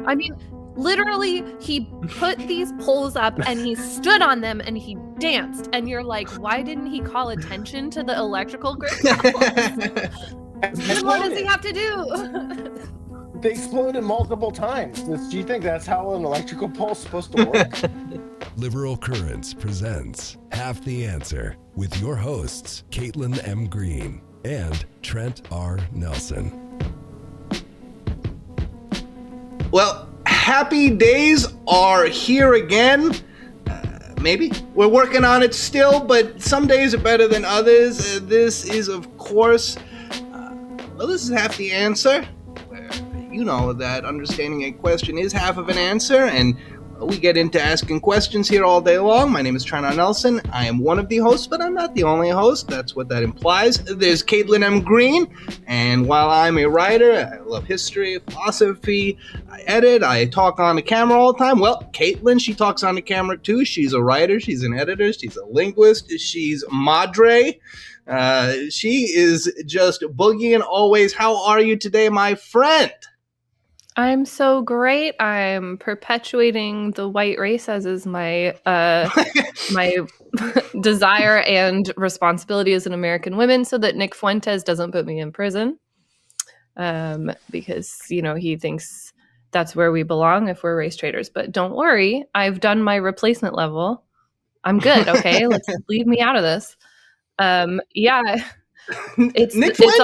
I mean, literally, he put these poles up and he stood on them and he danced. And you're like, why didn't he call attention to the electrical grid problems? Then what does he have to do? They exploded multiple times. Do you think that's how an electrical pulse is supposed to work? Liberal Currents presents Half the Answer with your hosts, Caitlin M. Green and Trent R. Nelson. Well, happy days are here again. Maybe. We're working on it still, but some days are better than others. This is, of course, this is Half the Answer. You know that understanding a question is half of an answer, and we get into asking questions here all day long. My name is Trent R. Nelson. I am one of the hosts, but I'm not the only host. That's what that implies. There's Caitlin M. Green, and while I'm a writer, I love history, philosophy, I edit, I talk on the camera all the time. Well, Caitlin, she talks on the camera too. She's a writer, she's an editor, she's a linguist, she's madre. She is just boogieing always. How are you today, my friend? I'm so great. I'm perpetuating the white race as is my my desire and responsibility as an American woman, so that Nick Fuentes doesn't put me in prison, because he thinks that's where we belong if we're race traitors. But don't worry, I've done my replacement level. I'm good. Okay, let's leave me out of this. Yeah, it's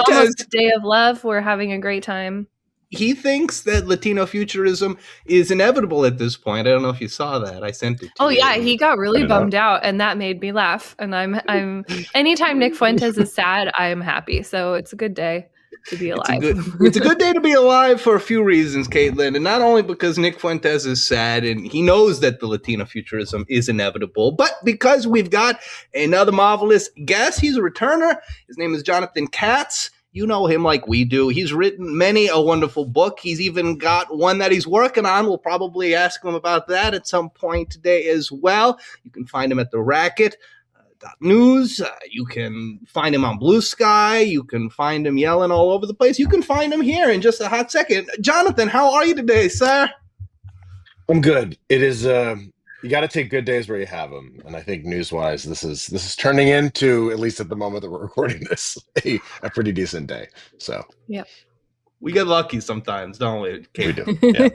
almost a day of love. We're having a great time. He thinks that Latino futurism is inevitable at this point. I don't know if you saw that. I sent it to you. Yeah, he got really bummed out, and that made me laugh. And I'm anytime Nick Fuentes is sad, I'm happy. So it's a good day to be alive. It's a good day to be alive for a few reasons, Caitlin. And not only because Nick Fuentes is sad and he knows that the Latino futurism is inevitable, but because we've got another marvelous guest. He's a returner. His name is Jonathan Katz. You know him like we do. He's written many a wonderful book. He's even got one that he's working on. We'll probably ask him about that at some point today as well. You can find him at theracket.news. You can find him on Blue Sky. You can find him yelling all over the place. You can find him here in just a hot second. Jonathan, how are you today, sir? I'm good. It is. You got to take good days where you have them, and I think news-wise, this is turning into, at least at the moment that we're recording this, a pretty decent day. So yeah, we get lucky sometimes, don't we? We do. Yeah.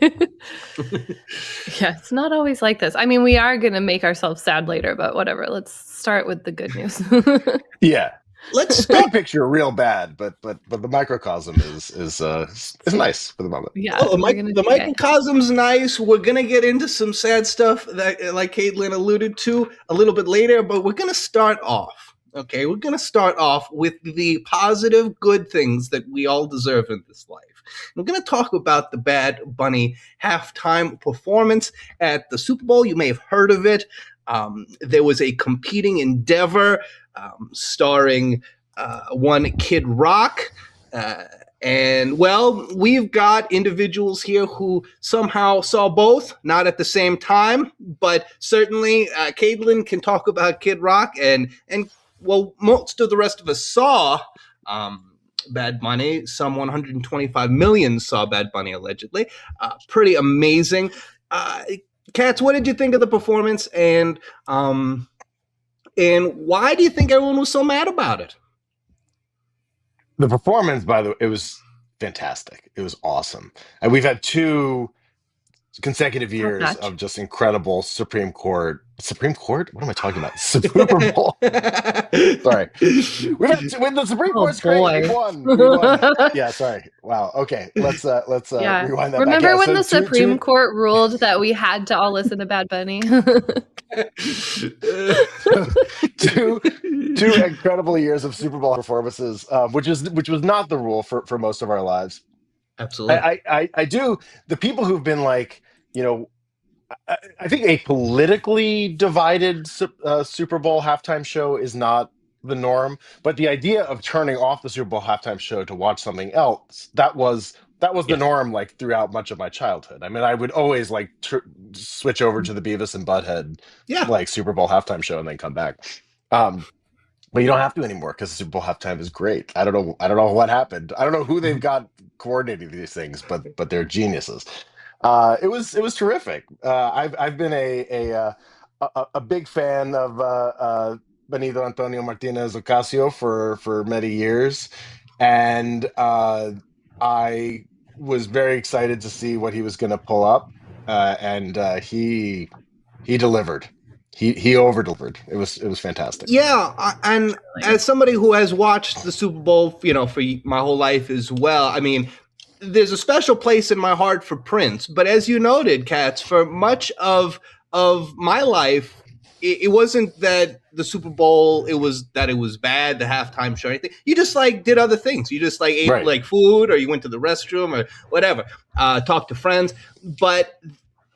Yeah, it's not always like this. I mean, we are going to make ourselves sad later, but whatever. Let's start with the good news. Yeah. Let's big picture real bad, but the microcosm is nice for the moment. Yeah, the microcosm's nice. We're gonna get into some sad stuff that, like Caitlin alluded to, a little bit later. But we're gonna start off. Okay, we're gonna start off with the positive, good things that we all deserve in this life. We're gonna talk about the Bad Bunny halftime performance at the Super Bowl. You may have heard of it. There was a competing endeavor starring one Kid Rock. And, well, we've got individuals here who somehow saw both, not at the same time, but certainly Caitlin can talk about Kid Rock. And well, most of the rest of us saw Bad Bunny. Some 125 million saw Bad Bunny, allegedly. Pretty amazing. Katz, what did you think of the performance, and why do you think everyone was so mad about it? The performance, by the way, it was fantastic. It was awesome. And we've had 2 consecutive years of just incredible Supreme Court? What am I talking about? Super Bowl. Sorry. When the Supreme Court's great, we won. Yeah, sorry. Wow. Okay. Let's rewind that. Remember back. when the Supreme Court ruled that we had to all listen to Bad Bunny? two incredible years of Super Bowl performances, which was not the rule for most of our lives. Absolutely. I do. The people who've been like, I think a politically divided Super Bowl halftime show is not the norm, but the idea of turning off the Super Bowl halftime show to watch something else, that was the norm, like, throughout much of my childhood. I mean, I would always like switch over to the Beavis and Butthead like Super Bowl halftime show and then come back. But you don't have to anymore because the Super Bowl halftime is great. I don't know what happened. I don't know who they've got coordinating these things, but they're geniuses. It was terrific. I've been a big fan of Benito Antonio Martinez Ocasio for many years, and I was very excited to see what he was going to pull up, and he delivered. He over delivered. It was fantastic. Yeah, and Really good. as somebody who has watched the Super Bowl, for my whole life as well, I mean, there's a special place in my heart for Prince. But as you noted, Katz, for much of my life, it wasn't that the Super Bowl it was bad, the halftime show, or anything. You just like did other things. You just like ate Right. like food, or you went to the restroom, or whatever. Talked to friends. But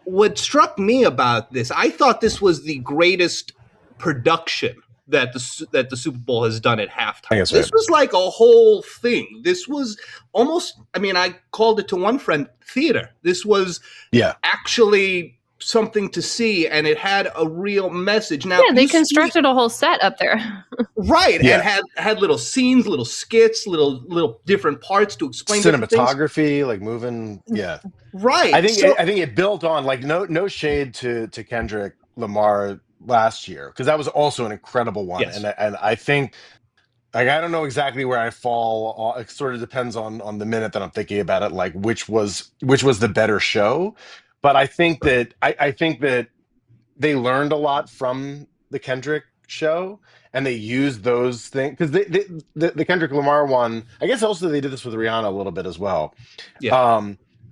what struck me about this, I thought this was the greatest production that the Super Bowl has done at I halftime. think that's This right. was like a whole thing. This was almost, I mean, I called it to one friend theater. This was Yeah. actually something to see, and it had a real message. Now, Yeah, they you see- constructed a whole set up there. right, Yeah. and had little scenes, little skits, little different parts to explain different things. Cinematography, like moving. Yeah. Right. I think So, I think it built on, like, no shade to Kendrick Lamar last year, because that was also an incredible one, yes. and I think, like, I don't know exactly where I fall. It sort of depends on the minute that I'm thinking about it, like which was the better show. But I think that they learned a lot from the Kendrick show, and they used those things, because the Kendrick Lamar one. I guess also they did this with Rihanna a little bit as well. Yeah.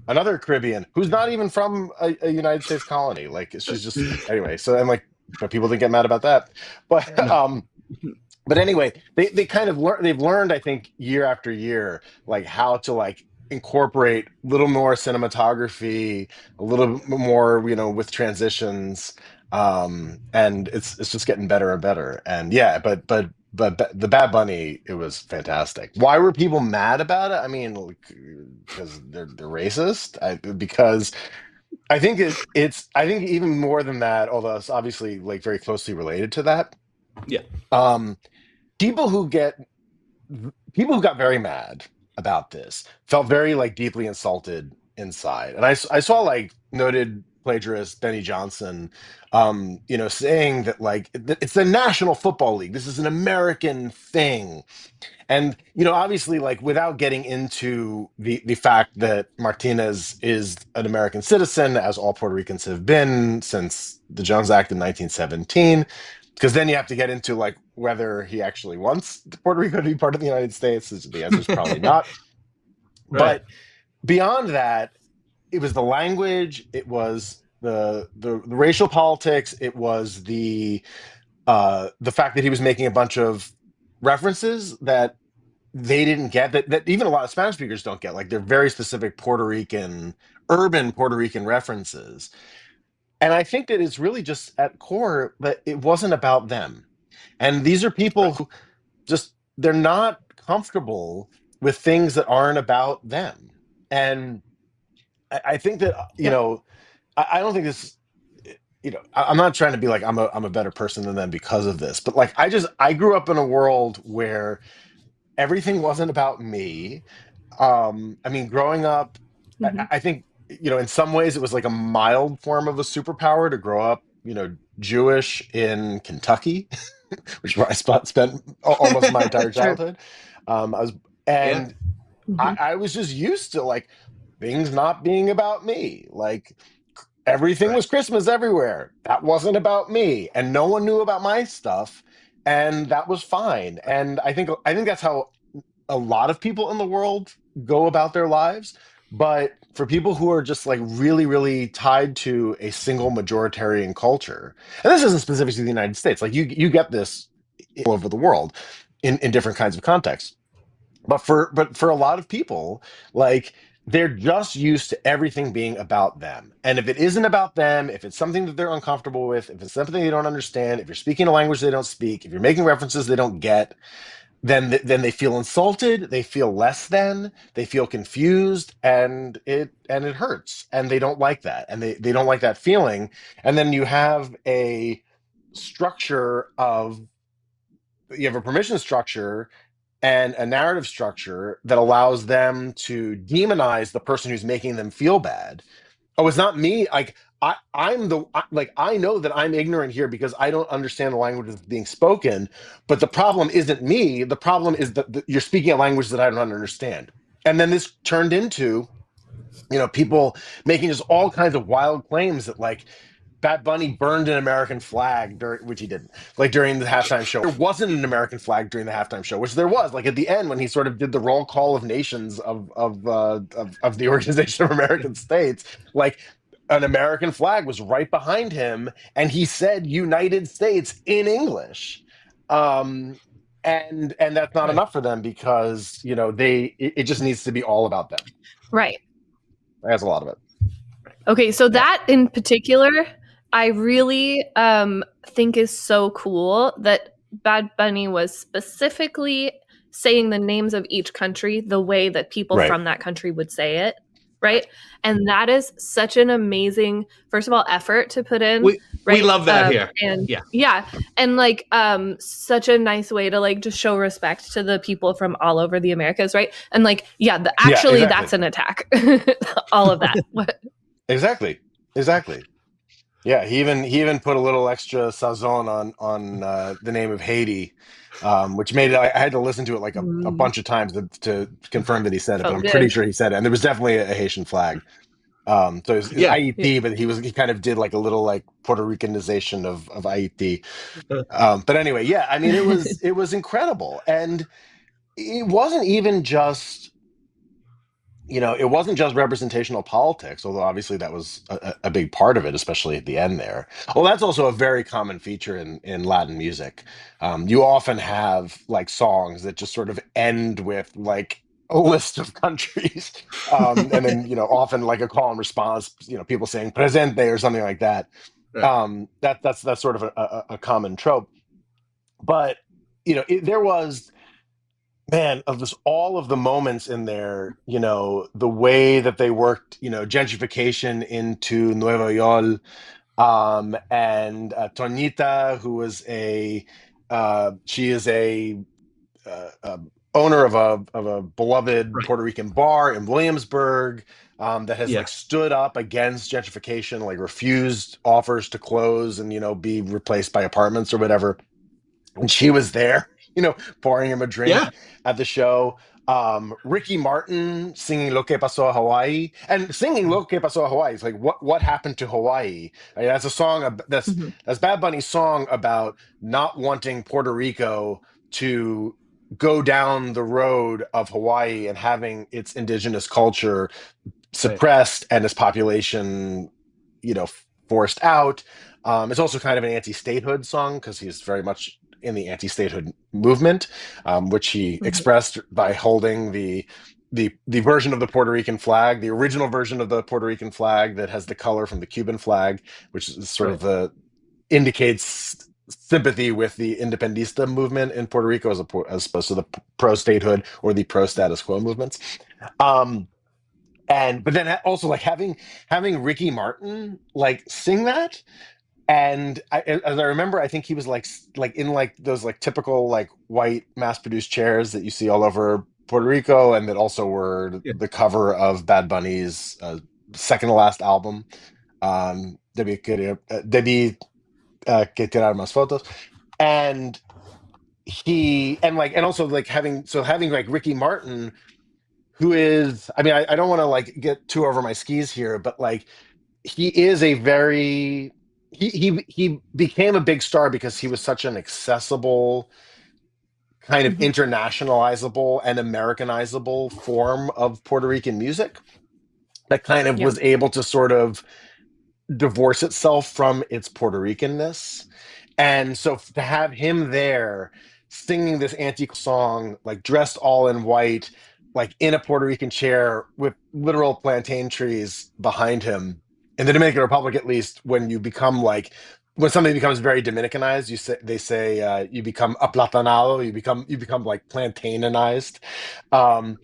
Another Caribbean who's not even from a United States colony. Like, she's just, anyway. So, and like, but people didn't get mad about that. But No. but anyway, they kind of they've learned, I think, year after year, like, how to, like, incorporate a little more cinematography, a little more, with transitions, and it's just getting better and better. And yeah, but the Bad Bunny, it was fantastic. Why were people mad about it? I mean, like, because they're racist. Because I think I think even more than that, although it's obviously, like, very closely related to that. Yeah. Um, people who get people who got very mad about this felt very, like, deeply insulted inside. And I saw, like, noted plagiarist Benny Johnson, saying that, like, it's the National Football League. This is an American thing. And, obviously, like, without getting into the fact that Martinez is an American citizen, as all Puerto Ricans have been since the Jones Act in 1917, because then you have to get into, like, whether he actually wants Puerto Rico to be part of the United States. The answer is probably not. Right. But beyond that, it was the language, it was the racial politics, it was the fact that he was making a bunch of references that they didn't get, that even a lot of Spanish speakers don't get. Like, they're very specific urban Puerto Rican references. And I think that it's really just at core that it wasn't about them. And these are people who they're not comfortable with things that aren't about them. And I think that, I don't think this, I'm not trying to be like I'm a better person than them because of this, but, like, I grew up in a world where everything wasn't about me. I mean, growing up, I think, in some ways it was like a mild form of a superpower to grow up, Jewish in Kentucky, which is where I spent almost my entire True. childhood. And I was just used to, like, things not being about me. Like, everything was Christmas everywhere. That wasn't about me, and no one knew about my stuff, and that was fine. And I think that's how a lot of people in the world go about their lives. But for people who are just, like, really, really tied to a single majoritarian culture, and this isn't specific to the United States, like, you get this all over the world in different kinds of contexts. But for a lot of people, like, they're just used to everything being about them. And if it isn't about them, if it's something that they're uncomfortable with, if it's something they don't understand, if you're speaking a language they don't speak, if you're making references they don't get, then they feel insulted, they feel less than, they feel confused, and it hurts, and they don't like that, and they don't like that feeling. And then you have a permission structure and a narrative structure that allows them to demonize the person who's making them feel bad Oh, it's not me. Like I know that I'm ignorant here because I don't understand the language that's being spoken. But the problem isn't me. The problem is that you're speaking a language that I don't understand. And then this turned into, people making just all kinds of wild claims that like Bad Bunny burned an American flag during, which he didn't, like during the halftime show. There wasn't an American flag during the halftime show, which there was, like at the end when he sort of did the roll call of nations of the Organization of American States. Like an American flag was right behind him, and he said "United States" in English. And that's not enough for them because it just needs to be all about them. Right. That's a lot of it. Okay, so that in particular, I really think is so cool that Bad Bunny was specifically saying the names of each country the way that people from that country would say it, right? And that is such an amazing, first of all, effort to put in. We love that here. And and like such a nice way to like just show respect to the people from all over the Americas, right? And like, exactly. That's an attack. All of that. Exactly. Yeah, he even put a little extra sazon on the name of Haiti, which made it. I had to listen to it like a bunch of times to confirm that he said it, but I'm pretty sure he said it. And there was definitely a Haitian flag. So it was Haiti, but he kind of did like a little like Puerto Ricanization of Haiti. But anyway, I mean it was incredible, and it wasn't even just. It wasn't just representational politics, although obviously that was a big part of it, especially at the end there. Well, that's also a very common feature in Latin music. You often have like songs that just sort of end with like a list of countries, and then often like a call and response. People saying "presente" or something like that. Right. That's sort of a common trope. But there was. Man, of this, all of the moments in there, the way that they worked, gentrification into Nueva York, and Tonita, who was she is a owner of a beloved Puerto Rican bar in Williamsburg, that has like stood up against gentrification, like refused offers to close and be replaced by apartments or whatever, and she was there. Pouring him a drink at the show. Ricky Martin singing Lo Que Pasó a Hawaii. And singing Lo Que Pasó a Hawaii is like, what happened to Hawaii? I mean, that's a song, that's Bad Bunny's song about not wanting Puerto Rico to go down the road of Hawaii and having its indigenous culture suppressed and its population, forced out. It's also kind of an anti-statehood song because he's very much in the anti-statehood movement, which he expressed by holding the version of the Puerto Rican flag, the original version of the Puerto Rican flag that has the color from the Cuban flag, which is sort of indicates sympathy with the independista movement in Puerto Rico as opposed to the pro-statehood or the pro-status quo movements. But then also like having Ricky Martin like sing that. And as I remember, I think he was like in like those like typical like white mass-produced chairs that you see all over Puerto Rico, and that also were the cover of Bad Bunny's second to last album, Debí que tirar más fotos, and also like having like Ricky Martin, who is, I mean, I don't want to like get too over my skis here, but like he is a very. He became a big star because he was such an accessible, kind of internationalizable and Americanizable form of Puerto Rican music that kind of was able to sort of divorce itself from its Puerto Ricanness. And so to have him there singing this antique song, like dressed all in white, like in a Puerto Rican chair with literal plantain trees behind him. In the Dominican Republic, at least, when something becomes very Dominicanized, they say you become aplatanado, you become like plantainized, and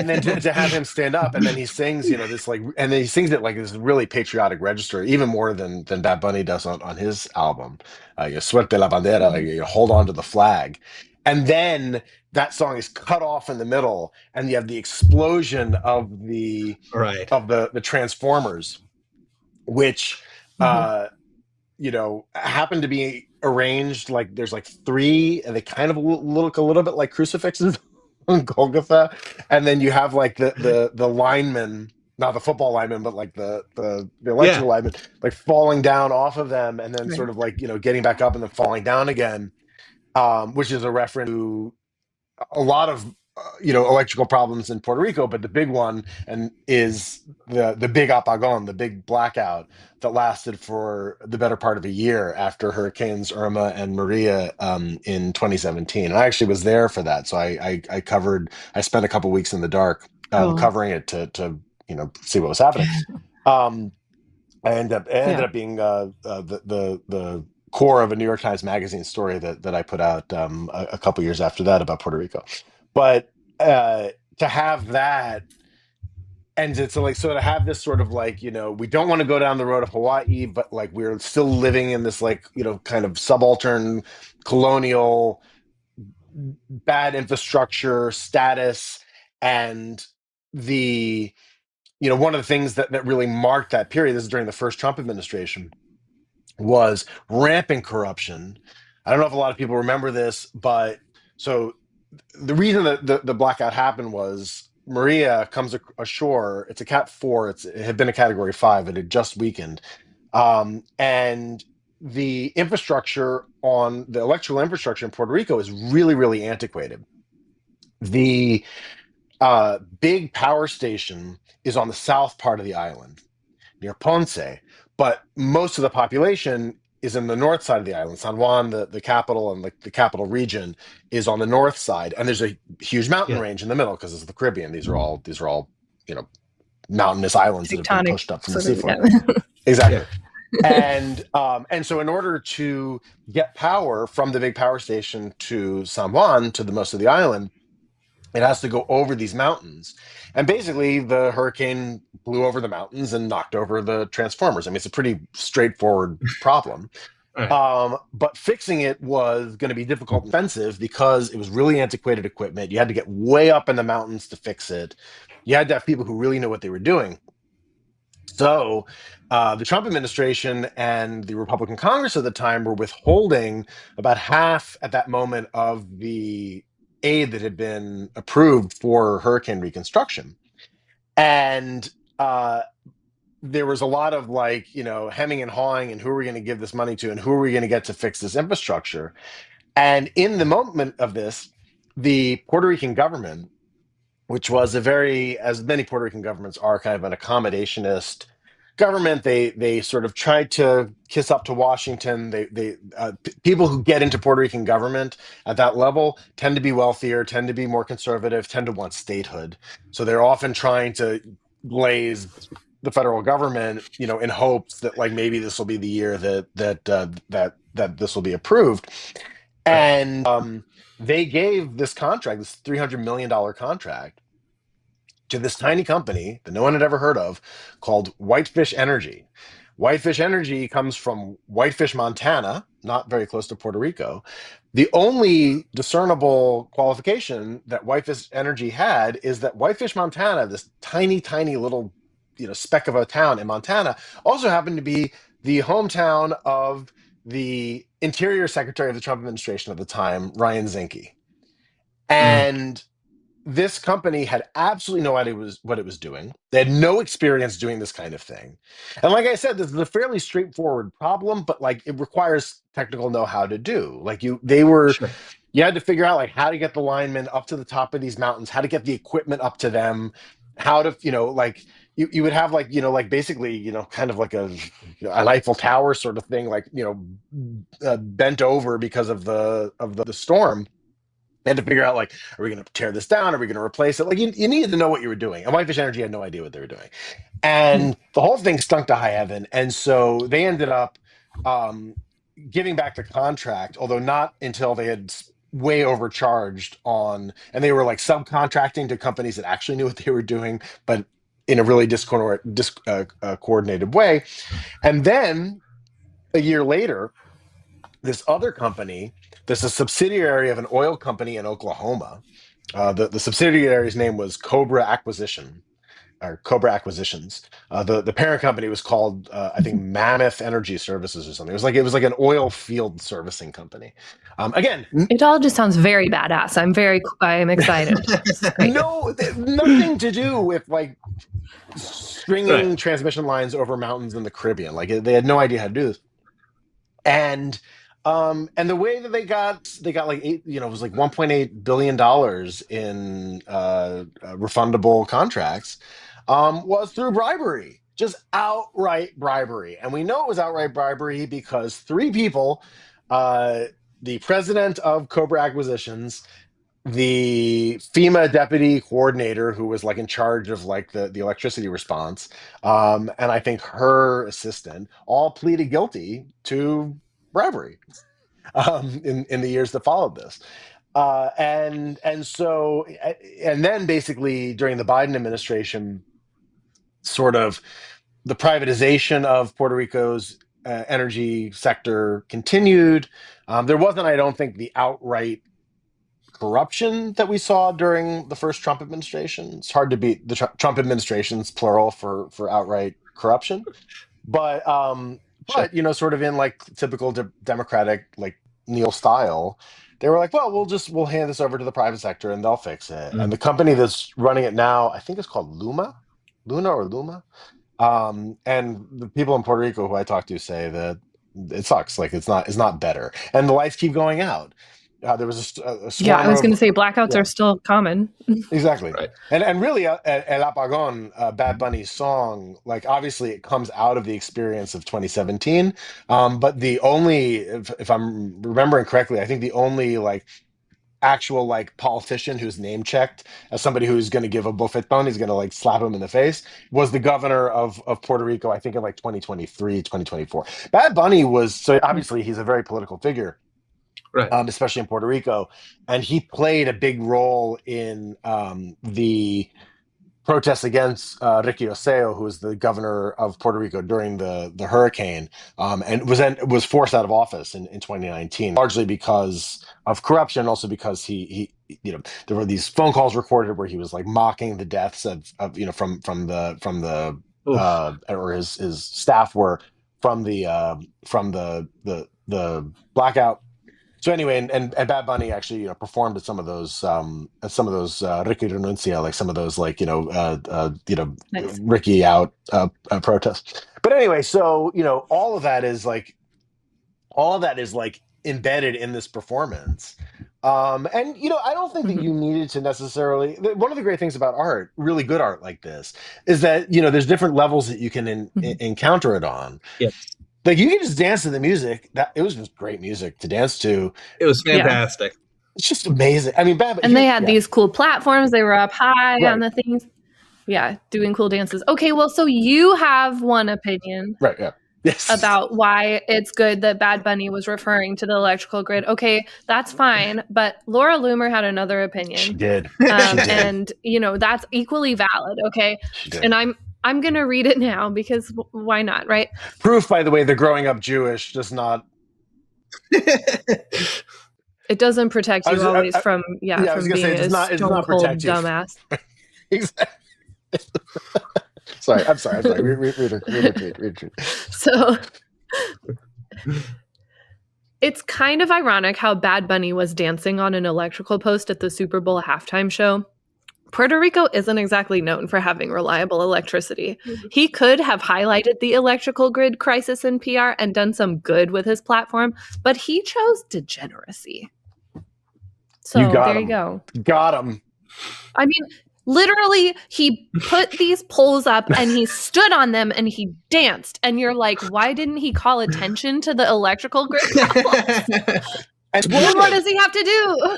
then to have him stand up and then he sings, this like, and then he sings it like this really patriotic register, even more than Bad Bunny does on his album, Suelte la bandera, like hold on to the flag, and then that song is cut off in the middle, and you have the explosion of the Transformers, which happen to be arranged like there's like three, and they kind of look a little bit like crucifixes on Golgotha, and then you have like the linemen, not the football linemen, but like the electrical linemen, like falling down off of them, and then sort of like getting back up and then falling down again, which is a reference to a lot of electrical problems in Puerto Rico, but the big one is the big apagón, the big blackout that lasted for the better part of a year after Hurricanes Irma and Maria in 2017. And I actually was there for that, so I spent a couple weeks in the dark covering it to see what was happening. I ended up being the core of a New York Times Magazine story that I put out a couple years after that about Puerto Rico. But to have that, and to have this sort of like, we don't want to go down the road of Hawaii, but like we're still living in this like, kind of subaltern colonial bad infrastructure status. And the, one of the things that really marked that period, this is during the first Trump administration, was rampant corruption. I don't know if a lot of people remember this, but so the reason that the blackout happened was Maria comes ashore. It's a Cat 4. It had been a Category 5. It had just weakened. And the infrastructure the electrical infrastructure in Puerto Rico is really, really antiquated. The big power station is on the south part of the island, near Ponce, but most of the population is in the north side of the island. San Juan, the capital, and the capital region is on the north side, and there's a huge mountain range in the middle because it's the Caribbean. These are all mountainous islands that have been pushed up from the seafloor. Exactly. And so in order to get power from the big power station to San Juan, to the most of the island, it has to go over these mountains. And basically the hurricane blew over the mountains and knocked over the transformers. I mean, it's a pretty straightforward problem. But fixing it was going to be difficult and expensive because it was really antiquated equipment. You had to get way up in the mountains to fix it. You had to have people who really knew what they were doing. So the Trump administration and the Republican Congress at the time were withholding about half at that moment of the aid that had been approved for hurricane reconstruction. And there was a lot of hemming and hawing, and who are we going to give this money to, and who are we going to get to fix this infrastructure? And in the moment of this, the Puerto Rican government, which was as many Puerto Rican governments are, kind of an accommodationist government, they sort of tried to kiss up to Washington. People who get into Puerto Rican government at that level tend to be wealthier, tend to be more conservative, tend to want statehood. So they're often trying to glaze the federal government, in hopes that maybe this will be the year that this will be approved. And they gave this contract, this $300 million contract, to this tiny company that no one had ever heard of called Whitefish Energy. Whitefish Energy comes from Whitefish, Montana, not very close to Puerto Rico. The only discernible qualification that Whitefish Energy had is that Whitefish, Montana, this tiny, tiny little speck of a town in Montana, also happened to be the hometown of the Interior Secretary of the Trump administration at the time, Ryan Zinke. And this company had absolutely no idea what it was doing. They had no experience doing this kind of thing. And like I said, this is a fairly straightforward problem, but it requires technical know-how to do. You had to figure out how to get the linemen up to the top of these mountains, how to get the equipment up to them, how to, you would have basically, kind of like an Eiffel Tower sort of thing, bent over because of the storm. They had to figure out, are we going to tear this down? Are we going to replace it? You needed to know what you were doing. And Whitefish Energy had no idea what they were doing. And the whole thing stunk to high heaven. And so they ended up giving back the contract, although not until they had way overcharged and they were subcontracting to companies that actually knew what they were doing, but in a really coordinated way. And then a year later, this other company that's a subsidiary of an oil company in Oklahoma. The subsidiary's name was Cobra Acquisitions. The parent company was called I think Mammoth Energy Services or something. It was like an oil field servicing company. Again, it all just sounds very badass. I'm excited. Nothing to do with like stringing transmission lines over mountains in the Caribbean. Like they had no idea how to do this. And the way that they got like it was like $1.8 billion in refundable contracts was through bribery, just outright bribery. And we know it was outright bribery because three people, the president of Cobra Acquisitions, the FEMA deputy coordinator who was like in charge of like the electricity response, and I think her assistant, all pleaded guilty to bribery in the years that followed this. And then basically during the Biden administration, sort of the privatization of Puerto Rico's energy sector continued. There wasn't, I don't think, the outright corruption that we saw during the first Trump administration. It's hard to beat the Trump administration's plural for outright corruption, but sort of in like typical Democratic like Neil style, they were like, well, we'll hand this over to the private sector and they'll fix it. And the company that's running it now, I think it's called Luna. And the people in Puerto Rico who I talked to say that it sucks. Like it's not better, and the lights keep going out. There was a I was going to say blackouts are still common. Exactly. Right. And really, El Apagón, Bad Bunny's song, like obviously it comes out of the experience of 2017. But the only, if I'm remembering correctly, I think the only like actual like politician who's name checked as somebody who's going to give a bofetón, he's going to like slap him in the face, was the governor of Puerto Rico, I think in like 2023, 2024. Bad Bunny was, so obviously he's a very political figure. Right. Especially in Puerto Rico, and he played a big role in the protests against Ricky Oseo, who was the governor of Puerto Rico during the hurricane, and was forced out of office in 2019, largely because of corruption, also because he there were these phone calls recorded where he was like mocking the deaths of from the or his staff were from the blackout. So anyway, and Bad Bunny actually performed at some of those Ricky Renuncia, like some of those like nice. Ricky out protests. But anyway, so all of that is like embedded in this performance. And I don't think that you needed to necessarily. One of the great things about art, really good art like this, is that there's different levels that you can encounter it on. Yes. Like you can just dance to the music. It was just great music to dance to. It was fantastic. Yeah. It's just amazing. I mean, they had these cool platforms. They were up high on the things. Yeah, doing cool dances. Okay, well, so you have one opinion, right? Yeah. Yes. About why it's good that Bad Bunny was referring to the electrical grid. Okay, that's fine. But Laura Loomer had another opinion. She did. And that's equally valid. Okay, she did. And I'm going to read it now because why not, right? Proof, by the way, that growing up Jewish does not... It doesn't protect you always from being a stone-cold dumbass. Exactly. I'm sorry. Read. So, it's kind of ironic how Bad Bunny was dancing on an electrical post at the Super Bowl halftime show. Puerto Rico isn't exactly known for having reliable electricity. He could have highlighted the electrical grid crisis in PR and done some good with his platform, but he chose degeneracy. So there you go. Got him. I mean, literally, he put these poles up and he stood on them and he danced. And you're like, why didn't he call attention to the electrical grid problems? And what does he have to do?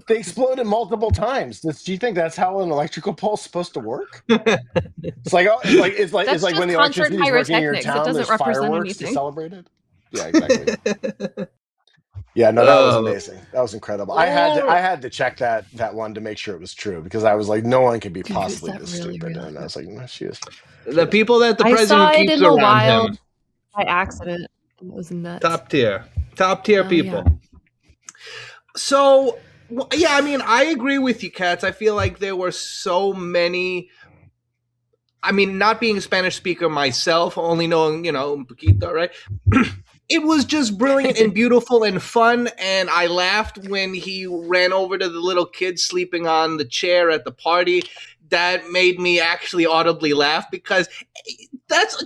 They exploded multiple times. Do you think that's how an electrical pole is supposed to work? It's like when the electricity is working in your town, there's fireworks to celebrate it. Yeah, exactly. Yeah, no, that was amazing. That was incredible. I had to check that one to make sure it was true because I was like, no one could be possibly this stupid. Really and I was like, no, she is. The people that the president keeps around him by accident. It was nuts. Top tier. Top tier people. Yeah. So, yeah, I mean, I agree with you, Katz. I feel like there were so many. I mean, not being a Spanish speaker myself, only knowing, un poquito, right? It was just brilliant and beautiful and fun. And I laughed when he ran over to the little kid sleeping on the chair at the party. That made me actually audibly laugh because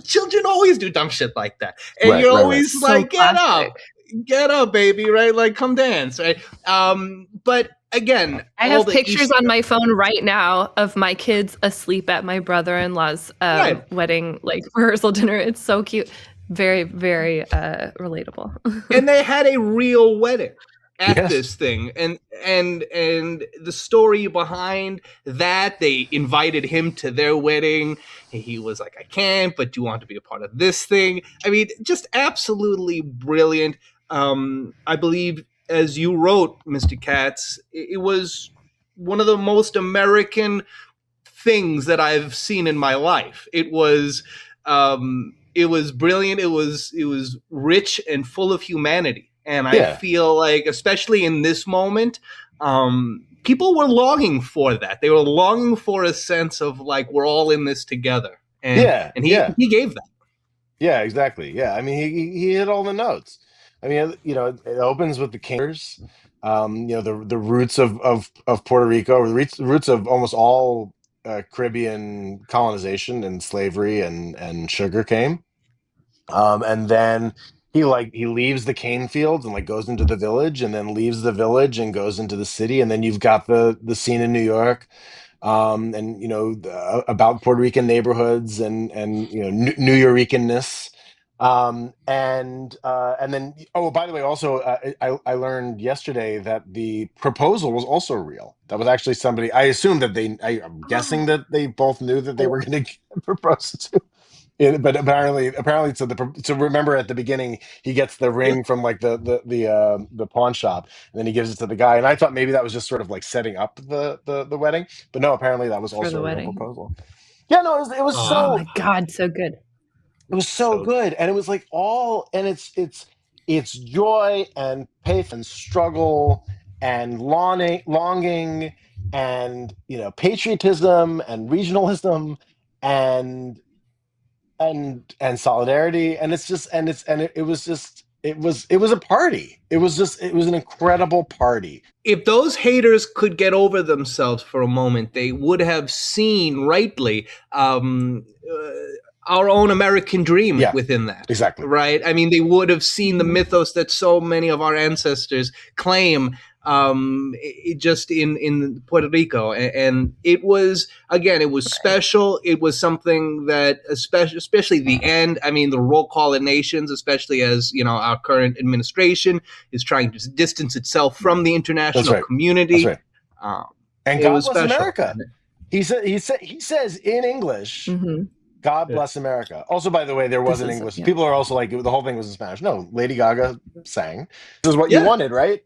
children always do dumb shit like that. And Right, you're right, always So like, classic. get up, baby, right? Like, come dance, right? But again, I all have the pictures Easter- on my phone right now of my kids asleep at my brother-in-law's Right. wedding, like rehearsal dinner. It's so cute. Very, very relatable. And they had a real wedding at Yes. this thing, and the story behind that, they invited him to their wedding. He was like, I can't, but do you want to be a part of this thing? I mean, just absolutely brilliant. I believe, as you wrote, Mr. Katz, it was one of the most American things that I've seen in my life. It was brilliant. It was rich and full of humanity. And I Yeah. feel like, especially in this moment, people were longing for that. They were longing for a sense of like, we're all in this together. And he gave that. Yeah, exactly. Yeah, I mean, he hit all the notes. I mean, it opens with the Kingers, the roots of Puerto Rico, the roots of almost all Caribbean colonization and slavery and sugar cane. And then he leaves the cane fields and like goes into the village, and then leaves the village and goes into the city, and then you've got the scene in New York, and about Puerto Rican neighborhoods and New Yorkenness, and then, oh, by the way, also, I learned yesterday that the proposal was also real. That was actually somebody. I assume that I'm guessing that they both knew that they were going to propose to. But apparently, so remember at the beginning, he gets the ring from like the pawn shop, and then he gives it to the guy. And I thought maybe that was just sort of like setting up the wedding, but no, apparently that was For also the a real wedding. proposal. Yeah, no, it was Oh my God, so good. it was so good, and it was like it's joy and pain and struggle and longing and patriotism and regionalism and solidarity, and it was a party. It was an incredible party. If those haters could get over themselves for a moment, they would have seen rightly our own American dream within that. Exactly. Right? I mean, they would have seen the mythos that so many of our ancestors claim, just in Puerto Rico. And it was, again, it was special. It was something that, especially the end, I mean, the roll call of nations, especially as, our current administration is trying to distance itself from the international community. That's right. And God bless America. He says in English, God bless America. Also, by the way, there was an English. People are also like, the whole thing was in Spanish. No, Lady Gaga sang, "This is what you wanted," right?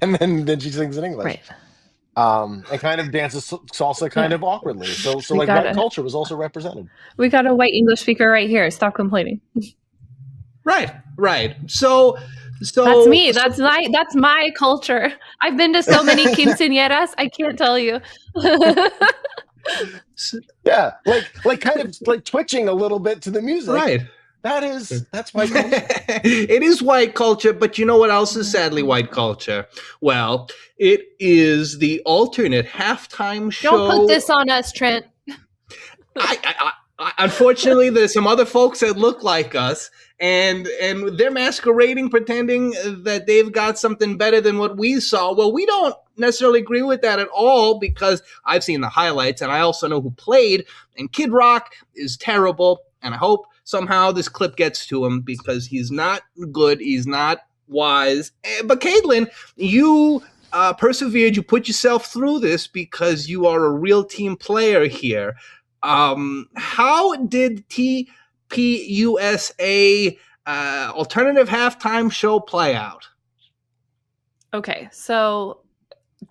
And then she sings in English, right? And kind of dances salsa kind of awkwardly. So like white culture was also represented. We got a white English speaker right here. Stop complaining. Right. So that's me. That's my culture. I've been to so many quinceañeras. I can't tell you. Yeah, like kind of like twitching a little bit to the music. Right. That's white culture. It is white culture, but you know what else is sadly white culture? Well, it is the alternate halftime show. Don't put this on us, Trent. I unfortunately, there's some other folks that look like us, and they're masquerading, pretending that they've got something better than what we saw. Well, we don't necessarily agree with that at all, because I've seen the highlights, and I also know who played, and Kid Rock is terrible, and I hope somehow this clip gets to him, because he's not good, he's not wise. But Caitlin, you persevered, you put yourself through this because you are a real team player here. How did TPUSA alternative halftime show play out? Okay, so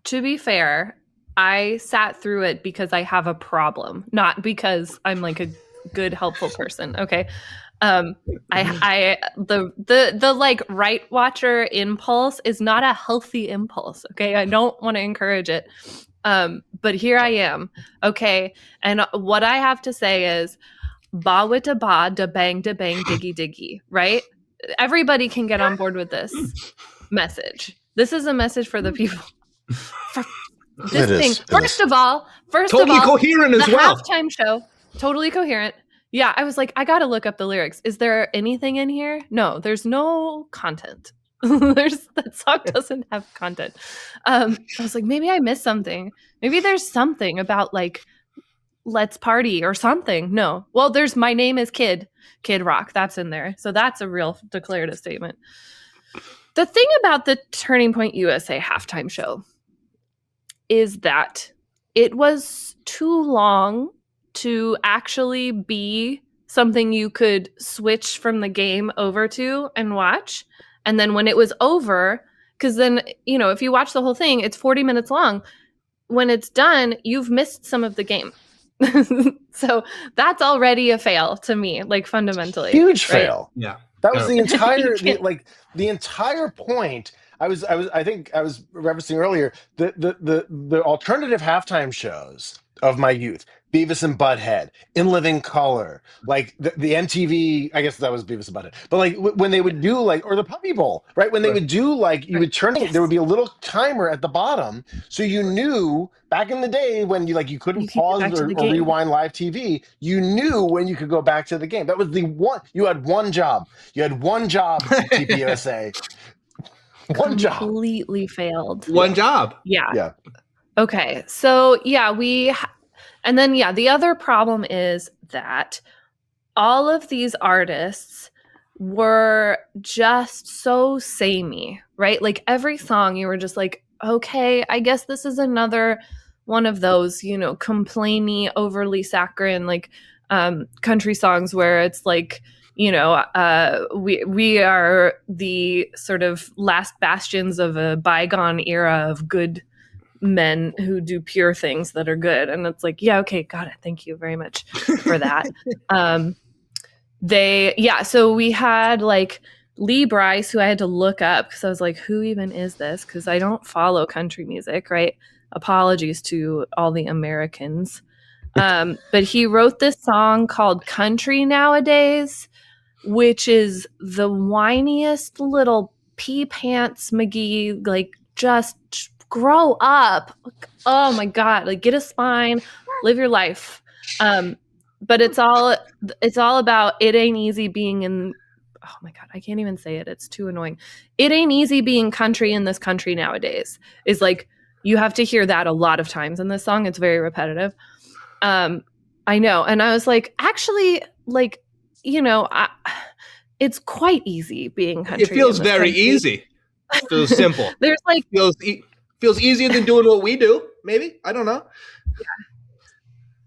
to be fair, I sat through it because I have a problem, not because I'm like a good, helpful person. Okay. The like right watcher impulse is not a healthy impulse. Okay. I don't want to encourage it. But here I am. Okay. And what I have to say is ba wita ba da bang diggy diggy, right? Everybody can get on board with this message. This is a message for the people. This thing. First of all, totally coherent as well. Halftime show, totally coherent. Yeah, I was like, I gotta look up the lyrics. Is there anything in here? No, there's no content. That song doesn't have content. I was like, maybe I missed something. Maybe there's something about like let's party or something. No. Well, there's My Name is Kid Rock. That's in there. So that's a real declarative statement. The thing about the Turning Point USA halftime show is that it was too long to actually be something you could switch from the game over to and watch. And then when it was over, because then, you know, if you watch the whole thing, it's 40 minutes long. When it's done, you've missed some of the game. So that's already a fail to me, like fundamentally. Huge right? fail. Yeah. That was the entire the entire point. I think I was referencing earlier the alternative halftime shows of my youth. Beavis and Butthead, In Living Color, like the MTV, I guess that was Beavis and Butthead. But like when they would do like, or the Puppy Bowl, right? When they would do like, you would turn it, there would be a little timer at the bottom. So you knew back in the day when you couldn't pause or rewind live TV, you knew when you could go back to the game. That was you had one job. You had one job, TPUSA. One job. Completely failed. One job. Yeah. Okay. So and then the other problem is that all of these artists were just so samey, right? Like every song you were just like, okay, I guess this is another one of those, you know, complainy, overly saccharine, like country songs where it's like, you know, we are the sort of last bastions of a bygone era of good men who do pure things that are good. And it's like, yeah, okay, got it. Thank you very much for that. So we had like Lee Brice, who I had to look up because I was like, who even is this? Because I don't follow country music, right? Apologies to all the Americans. But he wrote this song called Country Nowadays, which is the whiniest little pea pants McGee, like just grow up. Oh my God, like get a spine, live your life. But it's all about it ain't easy being in, oh my God, I can't even say it. It's too annoying. It ain't easy being country in this country nowadays is like, you have to hear that a lot of times in this song. It's very repetitive. I know. And I was like, actually, like, you know, it's quite easy being country. It feels very easy. It feels simple. There's like feels easier than doing what we do. Maybe, I don't know. Yeah.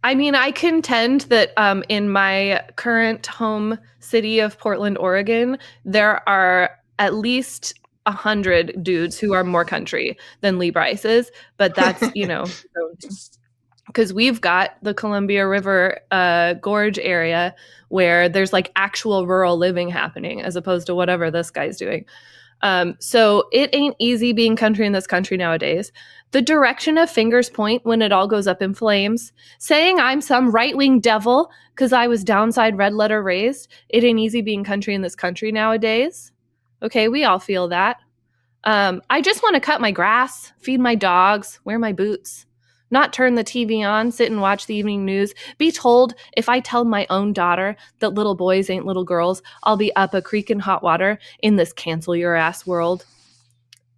I mean, I contend that in my current home city of Portland, Oregon, there are at least 100 dudes who are more country than Lee Brice is. But that's, you know, because we've got the Columbia River Gorge area where there's like actual rural living happening as opposed to whatever this guy's doing. So it ain't easy being country in this country nowadays. The direction of fingers point when it all goes up in flames. Saying I'm some right-wing devil because I was downside red letter raised. It ain't easy being country in this country nowadays. Okay, we all feel that. I just want to cut my grass, feed my dogs, wear my boots. Not turn the TV on, sit and watch the evening news. Be told if I tell my own daughter that little boys ain't little girls, I'll be up a creek in hot water in this cancel your ass world.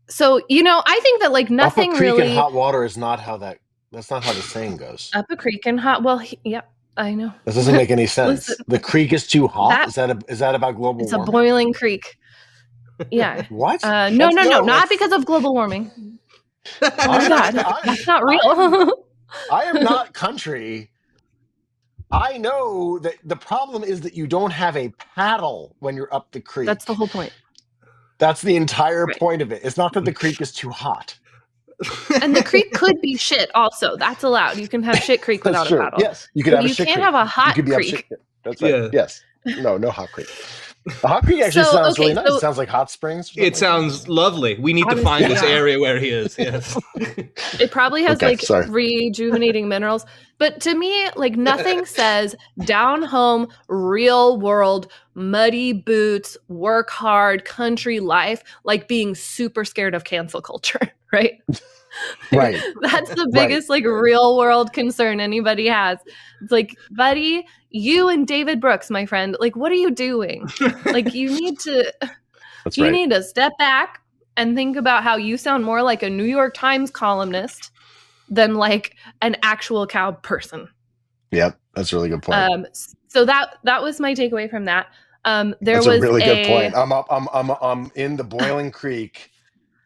So, you know, I think that like nothing really... Up a creek in hot water is not how that's not how the saying goes. Up a creek in hot... Well, yeah, I know. This doesn't make any sense. Listen, the creek is too hot? Is that about global warming? It's a boiling creek. Yeah. What? No, not because of global warming. Oh my God, that's not real. I am not country. I know that the problem is that you don't have a paddle when you're up the creek. That's the whole point. That's the entire point of it. It's not that the creek is too hot. And the creek could be shit also. That's allowed. You can have shit creek without a paddle. Yes, you could have a shit creek. You can't have a hot creek. That's right. Yeah. Yes. No Hot Creek. The Hot Creek actually sounds really nice. It sounds like Hot Springs. It sounds lovely. We need to find this area where he is. Yes. It probably has rejuvenating minerals. But to me, like nothing says down home, real world, muddy boots, work hard, country life, like being super scared of cancel culture, right? Right. That's the biggest like real world concern anybody has. It's like, buddy, you and David Brooks, my friend, like what are you doing? Like you need to need to step back and think about how you sound more like a New York Times columnist than like an actual cow person. Yep, that's a really good point. So that was my takeaway from that. That's a really good point. I'm in the boiling creek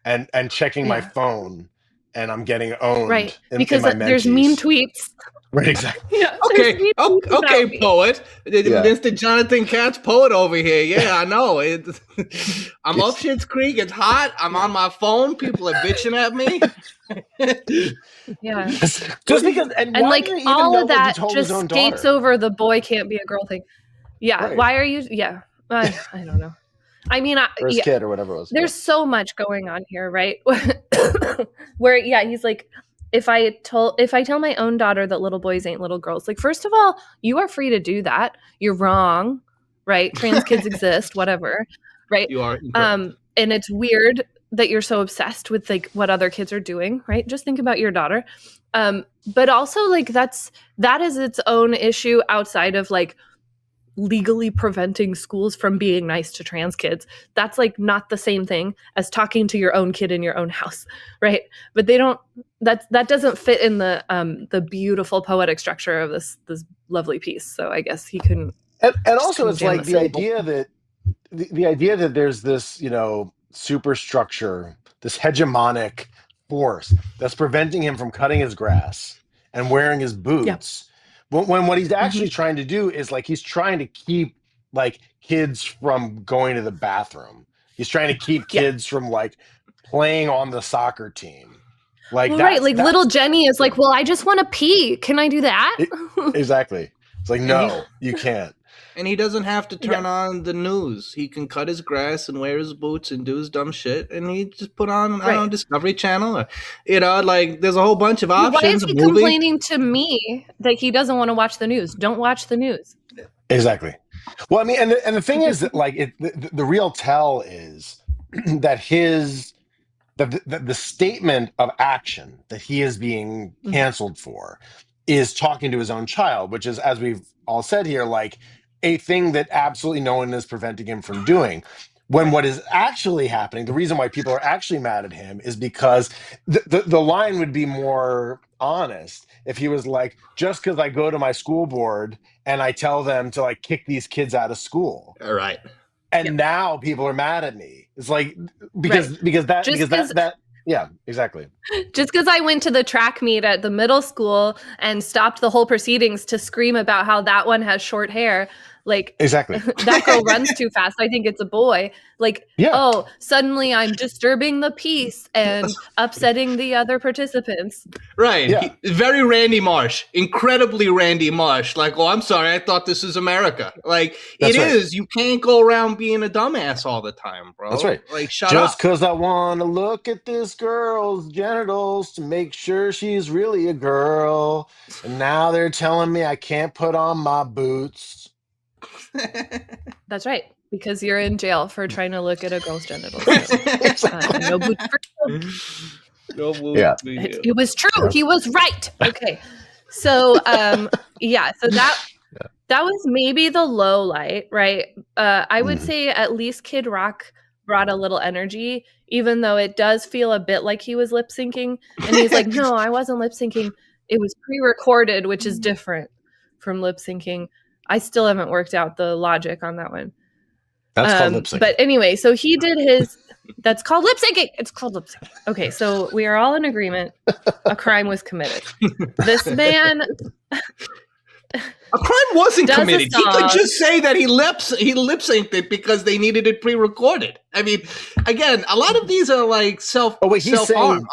and checking my phone. And I'm getting owned, right? Because there's mean tweets. Right, exactly. Yeah, okay, poet. Mr. Jonathan Katz, poet over here. Yeah, I know. I'm up Schitt's Creek. It's hot. I'm on my phone. People are bitching at me. Yeah, just because, and like all of that just skates over the boy can't be a girl thing. Yeah, right. Why are you? Yeah, I don't know. I mean, or his kid or whatever it was. There's so much going on here, right? Where he's like, if I tell my own daughter that little boys ain't little girls, like first of all, you are free to do that. You're wrong, right? Trans kids exist, whatever, right? You are. And it's weird that you're so obsessed with like what other kids are doing, right? Just think about your daughter. But also like that is its own issue outside of like legally preventing schools from being nice to trans kids. That's like not the same thing as talking to your own kid in your own house, right? But they don't. That doesn't fit in the beautiful poetic structure of this lovely piece. So I guess he couldn't. And also, it's like the idea that there's this superstructure, this hegemonic force that's preventing him from cutting his grass and wearing his boots. Yep. When what he's actually trying to do is like he's trying to keep like kids from going to the bathroom. He's trying to keep kids from like playing on the soccer team. Like right, like little Jenny is like, well, I just want to pee. Can I do that? Exactly. It's like, no, you can't. And he doesn't have to turn on the news. He can cut his grass and wear his boots and do his dumb shit. And he just put on, I don't know, Discovery Channel. Or, like, there's a whole bunch of options. Why is he complaining to me that he doesn't want to watch the news? Don't watch the news. Exactly. Well, I mean, and the thing is that, like, the real tell is that the statement of action that he is being canceled for is talking to his own child, which is, as we've all said here, like, a thing that absolutely no one is preventing him from doing. When what is actually happening, the reason why people are actually mad at him is because the line would be more honest if he was like, just because I go to my school board and I tell them to like kick these kids out of school. All right. And now people are mad at me. It's like, because yeah, exactly. Just because I went to the track meet at the middle school and stopped the whole proceedings to scream about how that one has short hair, like exactly that girl runs too fast. I think it's a boy. Like, oh, suddenly I'm disturbing the peace and upsetting the other participants. Right. Yeah. Very Randy Marsh. Incredibly Randy Marsh. Like, oh, I'm sorry. I thought this is America. Like, That's right. is. You can't go around being a dumbass all the time, bro. That's right. Like, shut up. Just because I want to look at this girl's genitals to make sure she's really a girl. And now they're telling me I can't put on my boots. That's right, because you're in jail for trying to look at a girl's genitals. So, no boots for you. No boots. Yeah. It was true. Yeah. He was right. Okay. So so that was maybe the low light, right? I would say at least Kid Rock brought a little energy, even though it does feel a bit like he was lip syncing. And he's like, no, I wasn't lip syncing. It was pre-recorded, which is different from lip syncing. I still haven't worked out the logic on that one. That's called lip syncing. But anyway, so he did his. That's called lip syncing. It's called lip syncing. Okay, so we are all in agreement. A crime was committed. This man. A crime wasn't committed. He could just say that he lip synced it because they needed it pre-recorded. I mean, again, a lot of these are like self-harm.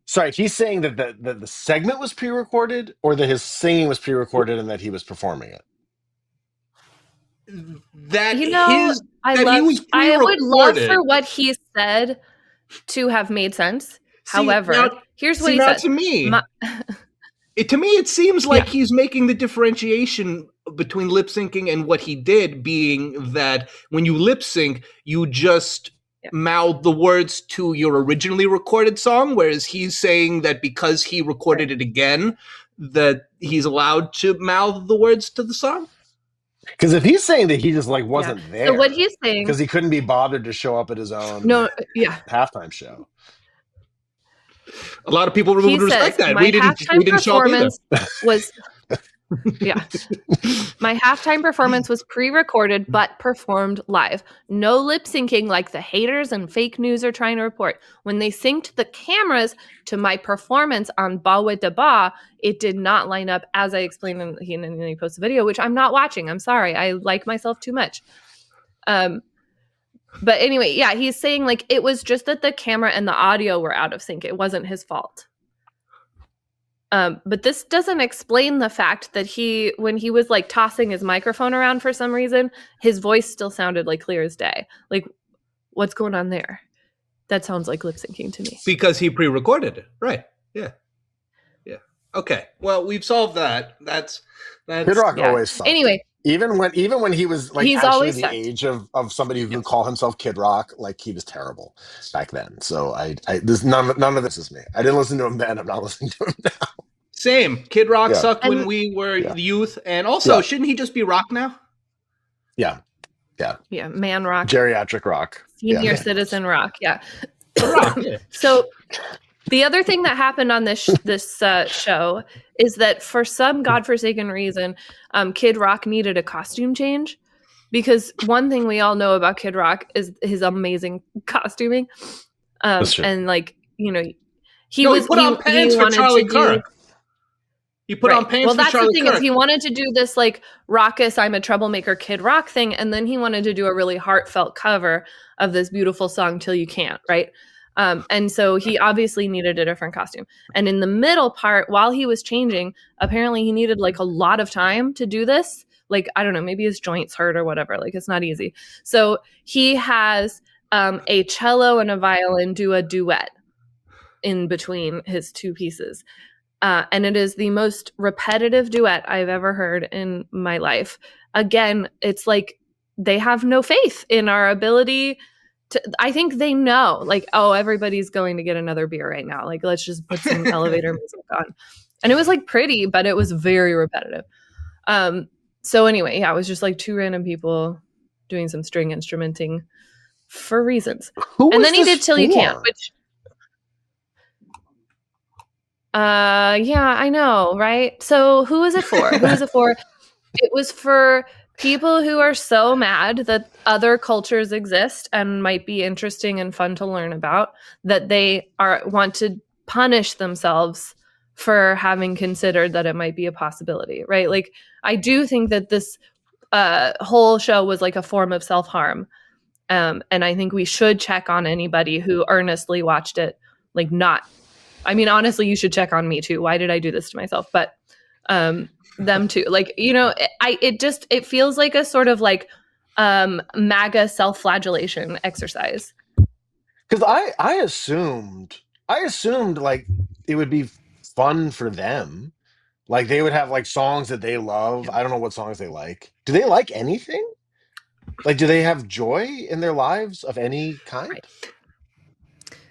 Sorry, he's saying that the segment was pre-recorded, or that his singing was pre-recorded and that he was performing it. that You know, his I that he was would love pre-recorded. for what he said to have made sense. However, here's what he now says. to me, it seems like he's making the differentiation between lip syncing and what he did, being that when you lip sync, you just mouth the words to your originally recorded song, whereas he's saying that because he recorded it again, that he's allowed to mouth the words to the song. Because if he's saying that he just like wasn't there, so what he's saying, because he couldn't be bothered to show up at his own halftime show. A lot of people would respect that. My halftime performance was my halftime performance was pre-recorded but performed live. No lip syncing like the haters and fake news are trying to report. When they synced the cameras to my performance on Ba With Da Ba, it did not line up as I explained in he posted a video, which I'm not watching. I'm sorry. I like myself too much. But anyway, he's saying like it was just that the camera and the audio were out of sync. It wasn't his fault. But this doesn't explain the fact that when he was like tossing his microphone around for some reason, his voice still sounded like clear as day. Like, what's going on there? That sounds like lip syncing to me. Because he pre-recorded it, right? Yeah. Okay. Well, we've solved that. That's Kid Rock always sucked. Anyway, even when he was like he's actually the age of somebody who can call himself Kid Rock, like he was terrible back then. So this none of this is me. I didn't listen to him then. I'm not listening to him now. Same. Kid Rock sucked when we were youth, and also shouldn't he just be rock now? Yeah. Man rock, geriatric rock, senior citizen rock. So the other thing that happened on this show is that for some godforsaken reason, Kid Rock needed a costume change, because one thing we all know about Kid Rock is his amazing costuming. And like, he put on pants for Charlie Kirk. He put on pants for Charlie Kirk. Well, that's the thing, is he wanted to do this like raucous, I'm a troublemaker Kid Rock thing, and then he wanted to do a really heartfelt cover of this beautiful song, Till You Can't, right? And so he obviously needed a different costume. And in the middle part, while he was changing, apparently he needed like a lot of time to do this. Like, I don't know, maybe his joints hurt or whatever. Like, it's not easy. So he has a cello and a violin do a duet in between his two pieces. And it is the most repetitive duet I've ever heard in my life. Again, it's like they have no faith in our ability I think they know, like, oh, everybody's going to get another beer right now. Like, let's just put some elevator music on. And it was like pretty, but it was very repetitive. So anyway, it was just like two random people doing some string instrumenting for reasons. And then he did Till You Can't, which I know, right? So who is it for? It was for people who are so mad that other cultures exist and might be interesting and fun to learn about, that they want to punish themselves for having considered that it might be a possibility, right? Like, I do think that this whole show was like a form of self-harm. And I think we should check on anybody who earnestly watched it. Like, honestly, you should check on me too. Why did I do this to myself? But them too. Like, it feels like a sort of like MAGA self-flagellation exercise. Because I assumed like it would be fun for them. Like, they would have like songs that they love. I don't know what songs they like. Do they like anything? Like, do they have joy in their lives of any kind? Right.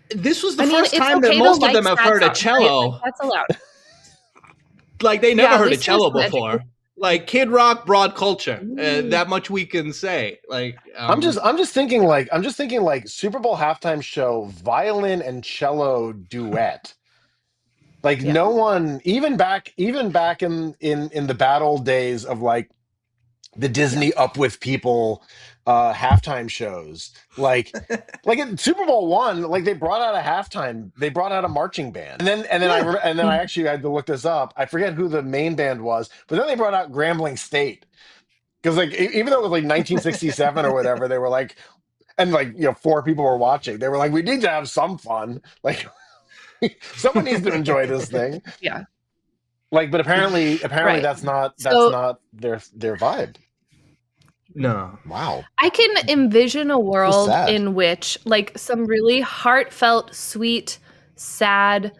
This was the first time that most of them have heard a cello. Right? Like, that's allowed. Like, they never heard a cello before. Like, Kid Rock, broad culture. That much we can say. Like, I'm just thinking like Super Bowl halftime show, violin and cello duet. Like, no one, even back in the bad old days of like the Disney Up With People halftime shows, like at Super Bowl I, like they brought out a marching band, and then I actually had to look this up. I forget who the main band was, but then they brought out Grambling State, because like even though it was like 1967 or whatever, they were like, and like, 4 people were watching, they were like, we need to have some fun, like someone needs to enjoy this thing. Yeah. Like, but apparently right. that's not their vibe. No. Wow. I can envision a world sad. in which like some really heartfelt, sweet, sad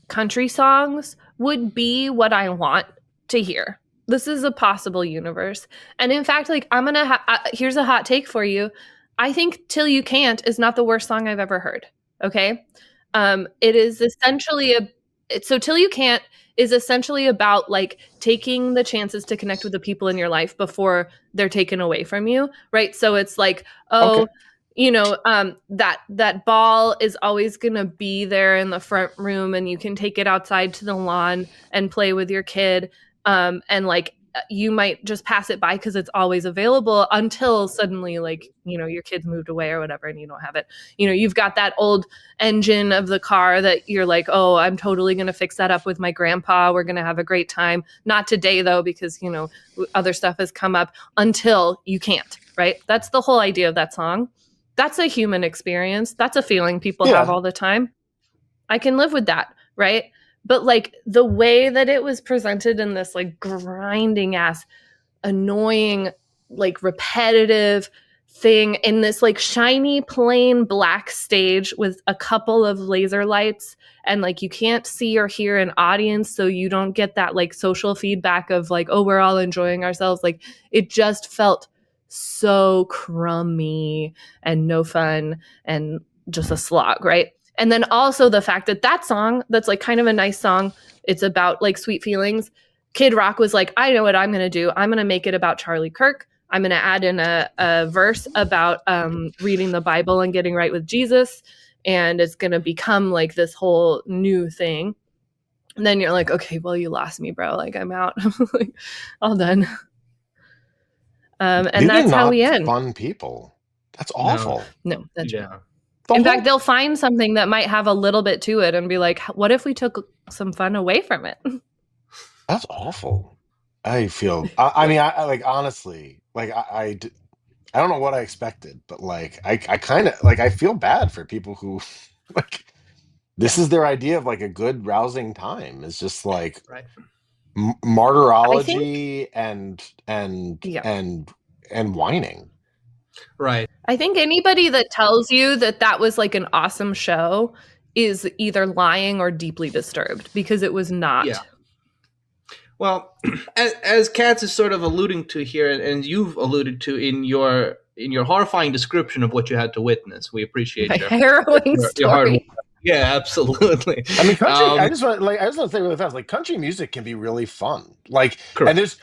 country songs would be what I want to hear. This is a possible universe. And in fact, like I'm going to here's a hot take for you. I think Till You Can't is not the worst song I've ever heard. Okay? It is essentially so Till You Can't is essentially about like taking the chances to connect with the people in your life before they're taken away from you, right? So it's like, oh, Okay. you know, that ball is always gonna be there in the front room, and you can take it outside to the lawn and play with your kid, and like you might just pass it by because it's always available until suddenly, like, you know, your kid's moved away or whatever and you don't have it. You know, you've got that old engine of the car that you're like, oh, I'm totally going to fix that up with my grandpa. We're going to have a great time. Not today, though, because, you know, other stuff has come up. Until you can't, right? That's the whole idea of that song. That's a human experience. That's a feeling people have all the time. I can live with that, right? But like the way that it was presented in this like grinding ass, annoying, like repetitive thing in this like shiny plain black stage with a couple of laser lights, and like you can't see or hear an audience, so you don't get that like social feedback of like, oh, we're all enjoying ourselves. Like it just felt so crummy and no fun and just a slog, right? And then also the fact that that song, that's like kind of a nice song, it's about like sweet feelings. Kid Rock was like, I know what I'm going to do. I'm going to make it about Charlie Kirk. I'm going to add in a verse about reading the Bible and getting right with Jesus. And it's going to become like this whole new thing. And then you're like, okay, well, you lost me, bro. Like, I'm out. Like, all done. And These that's are how not we end. fun people. That's awful. No, that's Yeah. in fact, they'll find something that might have a little bit to it and be like, what if we took some fun away from it? That's awful. I feel. I mean, I like honestly, like I don't know what I expected, but like I kind of like I feel bad for people who like this is their idea of like a good rousing time. It's just like Right. martyrology and whining. Right. I think anybody that tells you that that was like an awesome show is either lying or deeply disturbed, because it was not. Yeah. Well, as Katz is sort of alluding to here, and you've alluded to in your horrifying description of what you had to witness, we appreciate your harrowing your story. hard work. Yeah, absolutely. I mean, country. I just want to say really fast. Like, country music can be really fun. Like, Correct. and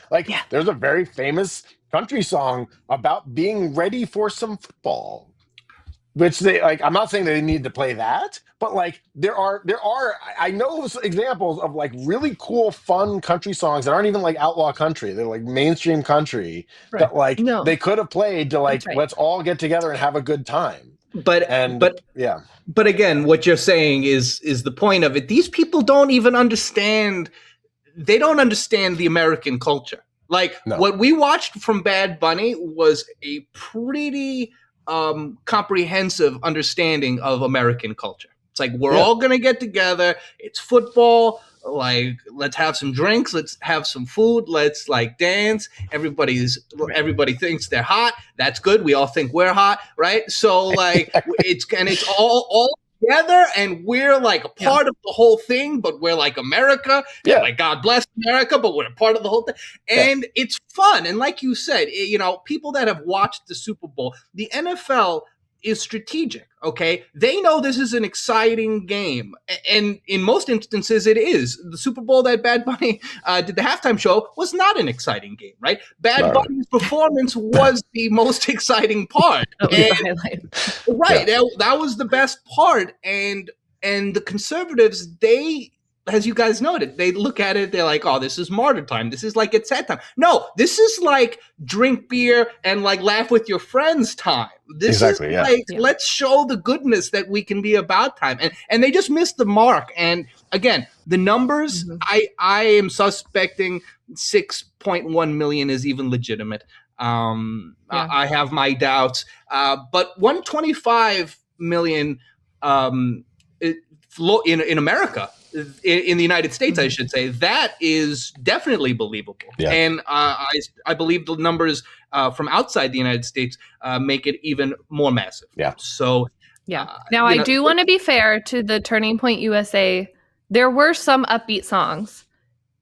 there's a very famous country song about being ready for some football, which they like. I'm not saying they need to play that, but like there are. I know examples of like really cool, fun country songs that aren't even like outlaw country. They're like mainstream country that like they could have played to like let's all get together and have a good time. But again, what you're saying is the point of it. These people don't even understand. They don't understand the American culture. Like what we watched from Bad Bunny was a pretty comprehensive understanding of American culture. It's like we're all gonna get together. It's football. Like, let's have some drinks, let's have some food, let's like dance. Everybody thinks they're hot. That's good. We all think we're hot, right? So like it's all together, and we're like a part of the whole thing, but we're like America. Yeah. Like God bless America, but we're a part of the whole thing. And it's fun. And like you said, you know, people that have watched the Super Bowl, the NFL is strategic, okay? They know this is an exciting game, and in most instances it is. The Super Bowl that Bad Bunny did the halftime show was not an exciting game, right? Bad Bunny's performance was the most exciting part. That was the best part, and the conservatives, they, as you guys noted, they look at it, they're like, oh, this is martyr time. This is like it's sad time. No, this is like drink beer and like laugh with your friends time. This is like, let's show the goodness that we can be about time. And they just missed the mark. And again, the numbers, I am suspecting 6.1 million is even legitimate. I have my doubts. But 125 million in America in the United States, I should say, that is definitely believable. Yeah. And I believe the numbers from outside the United States make it even more massive. Yeah. So, yeah. Now, I do want to be fair to the Turning Point USA. There were some upbeat songs.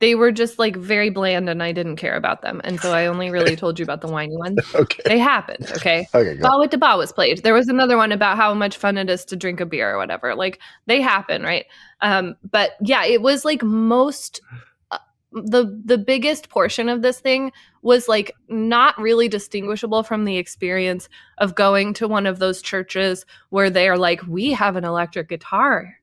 They were just like very bland, and I didn't care about them. And so I only really told you about the whiny ones. Okay. They happened, okay? Okay, go. Ba with the Ba was played. There was another one about how much fun it is to drink a beer or whatever. Like, they happen, right? But yeah, it was like most... the biggest portion of this thing was like not really distinguishable from the experience of going to one of those churches where they're like, we have an electric guitar.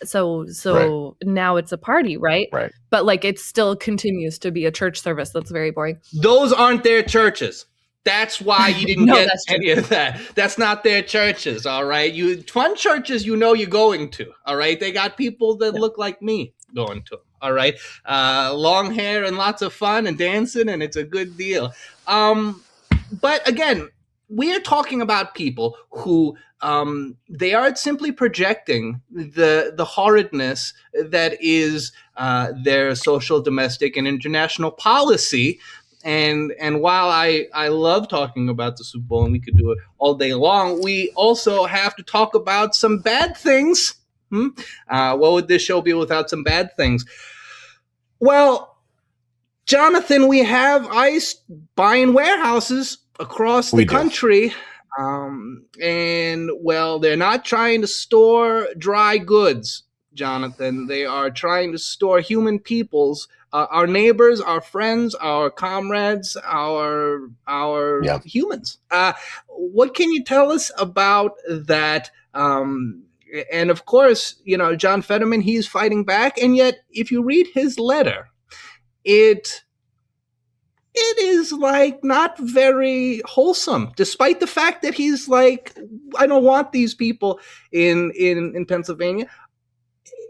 So right. Now it's a party, right? Right. But like it still continues to be a church service that's very boring. Those aren't their churches. That's why you didn't get any of that. That's not their churches, all right? Fun churches, you know you're going to, all right? They got people that look like me going to them, all right? Long hair and lots of fun and dancing, and it's a good deal. But again, we are talking about people who they are simply projecting the horridness that is their social, domestic, and international policy. And while I love talking about the Super Bowl, and we could do it all day long, we also have to talk about some bad things. What would this show be without some bad things? Well, Jonathan, we have ICE buying warehouses across the country. And, well, they're not trying to store dry goods, Jonathan. They are trying to store human peoples, our neighbors, our friends, our comrades, our humans. What can you tell us about that? And, of course, you know, John Fetterman, he's fighting back. And yet, if you read his letter, it is like not very wholesome, despite the fact that he's like, I don't want these people in Pennsylvania.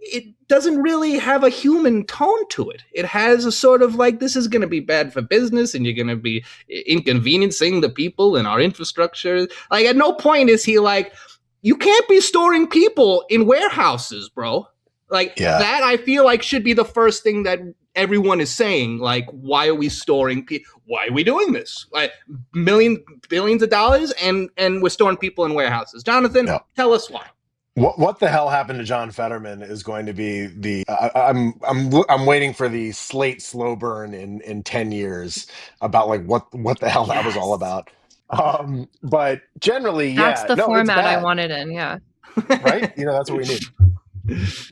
It doesn't really have a human tone to it. It has a sort of like, this is going to be bad for business and you're going to be inconveniencing the people and our infrastructure. Like at no point is he like, you can't be storing people in warehouses, bro. Like that I feel like should be the first thing that everyone is saying. Like, why are we storing people? Why are we doing this? Like billions of dollars and we're storing people in warehouses. Jonathan, tell us why. What the hell happened to John Fetterman is going to be the I'm waiting for the Slate slow burn in 10 years about like what the hell that was all about. But generally, that's the format I wanted in, right? You know, that's what we need.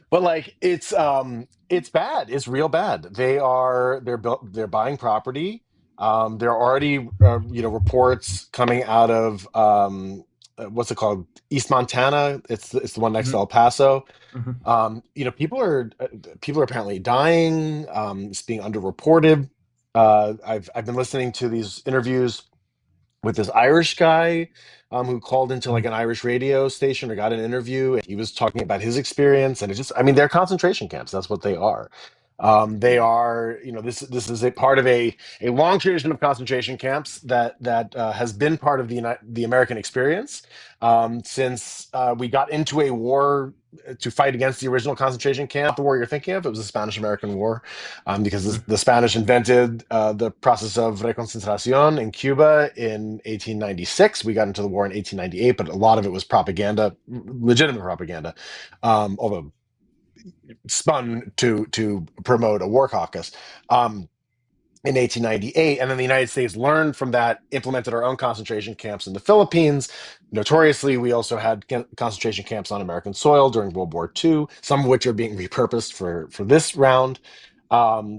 But like it's bad. It's real bad. They're buying property. There are already reports coming out of what's it called? East Montana. It's the one next to El Paso. People are apparently dying. It's being underreported. I've been listening to these interviews with this Irish guy who called into like an Irish radio station or got an interview, and he was talking about his experience. And they're concentration camps. That's what they are. They are, this is a part of a long tradition of concentration camps that has been part of the American experience since we got into a war to fight against the original concentration camp. The war you're thinking of, it was the Spanish-American War, because the Spanish invented the process of reconcentración in Cuba in 1896. We got into the war in 1898, but a lot of it was propaganda, legitimate propaganda, although spun to promote a war caucus in 1898. And then the United States learned from that, implemented our own concentration camps in the Philippines. Notoriously, we also had concentration camps on American soil during World War II, some of which are being repurposed for this round.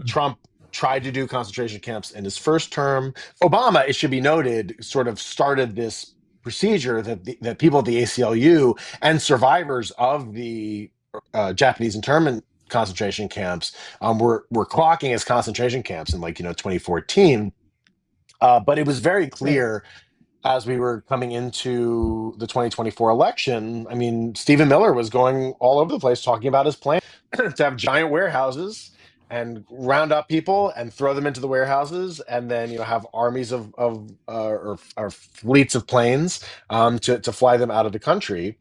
Trump tried to do concentration camps in his first term. Obama, it should be noted, sort of started this procedure that people at the ACLU and survivors of the Japanese internment concentration camps were clocking as concentration camps in 2014. But it was very clear as we were coming into the 2024 election. I mean, Stephen Miller was going all over the place talking about his plan to have giant warehouses and round up people and throw them into the warehouses, and then have armies or fleets of planes to fly them out of the country,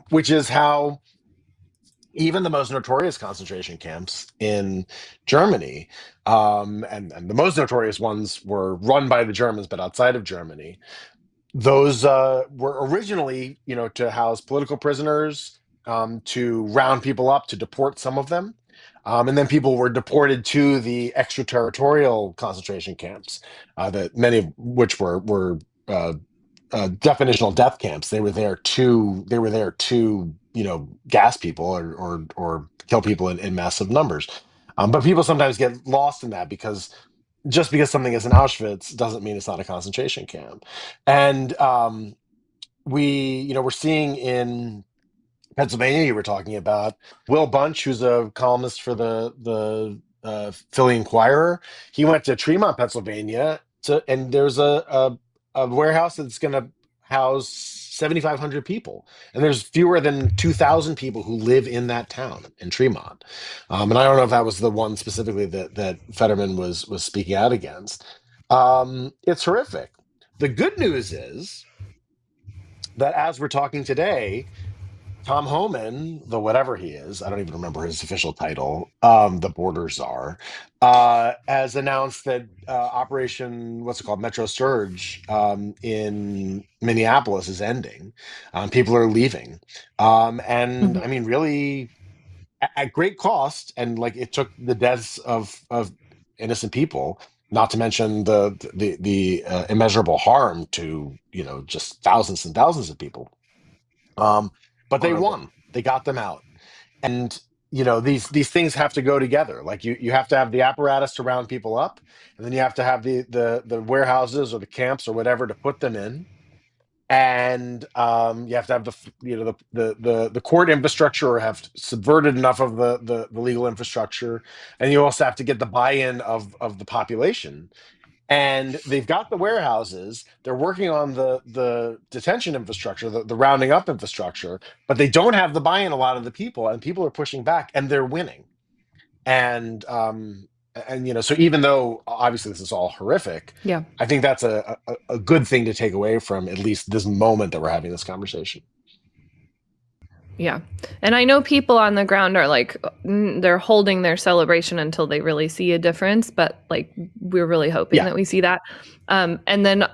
which is how even the most notorious concentration camps in Germany, and the most notorious ones were run by the Germans, but outside of Germany, those were originally, to house political prisoners, to round people up, to deport some of them. And then people were deported to the extraterritorial concentration camps, that many of which were definitional death camps. They were there to gas people or kill people in massive numbers. But people sometimes get lost in that, because just because something is an Auschwitz doesn't mean it's not a concentration camp. And we're seeing in Pennsylvania, you were talking about Will Bunch, who's a columnist for the Philly Inquirer. He went to Tremont, Pennsylvania, and there's a warehouse that's going to house 7,500 people, and there's fewer than 2,000 people who live in that town in Tremont. And I don't know if that was the one specifically that Fetterman was speaking out against. It's horrific. The good news is that as we're talking today, Tom Homan, the whatever he is, I don't even remember his official title, the border czar, has announced that Operation, what's it called, Metro Surge, in Minneapolis is ending. People are leaving. And I mean, really at great cost. And like, it took the deaths of innocent people, not to mention the immeasurable harm to, just thousands and thousands of people. But they won. They got them out. And these things have to go together. Like you have to have the apparatus to round people up, and then you have to have the warehouses or the camps or whatever to put them in. And you have to have the court infrastructure, or have subverted enough of the legal infrastructure, and you also have to get the buy-in of the population. And they've got the warehouses. They're working on the detention infrastructure, the rounding up infrastructure, but they don't have the buy-in a lot of the people, and people are pushing back, and they're winning. And so even though obviously this is all horrific, Yeah. I think that's a good thing to take away from at least this moment that we're having this conversation. Yeah. And I know people on the ground are like, they're holding their celebration until they really see a difference, but like, we're really hoping that we see that. And then,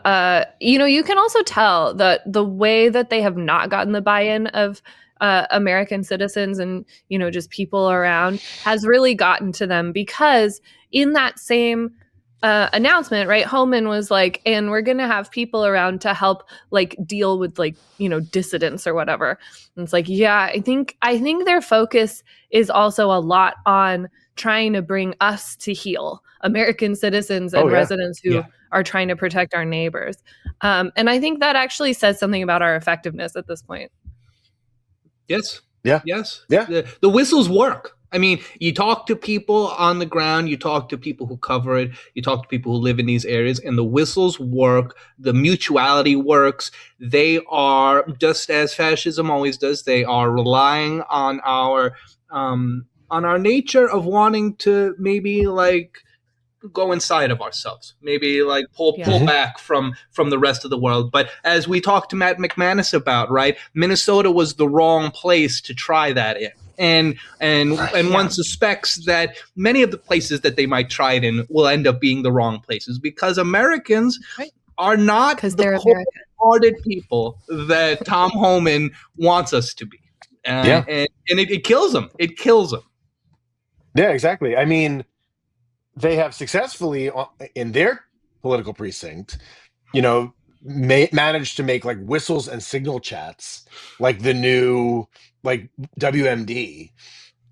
you can also tell that the way that they have not gotten the buy-in of American citizens and, just people around has really gotten to them, because in that same announcement, right, Homan was like, and we're gonna have people around to help like deal with like dissidents or whatever. And it's like, yeah, I think their focus is also a lot on trying to bring us to heel, American citizens and residents who are trying to protect our neighbors. And I think that actually says something about our effectiveness at this point. Yes. Yeah. Yes. Yeah. The whistles work. I mean, you talk to people on the ground, you talk to people who cover it, you talk to people who live in these areas, and the whistles work. The mutuality works. They are, just as fascism always does, they are relying on our nature of wanting to maybe like go inside of ourselves, maybe like pull back from the rest of the world. But as we talked to Matt McManus about, right, Minnesota was the wrong place to try that in. And one suspects that many of the places that they might try it in will end up being the wrong places, because Americans are not the cold-hearted people that Tom Homan wants us to be. And it kills them. It kills them. Yeah, exactly. I mean, they have successfully in their political precinct, managed to make like whistles and signal chats like the new like WMD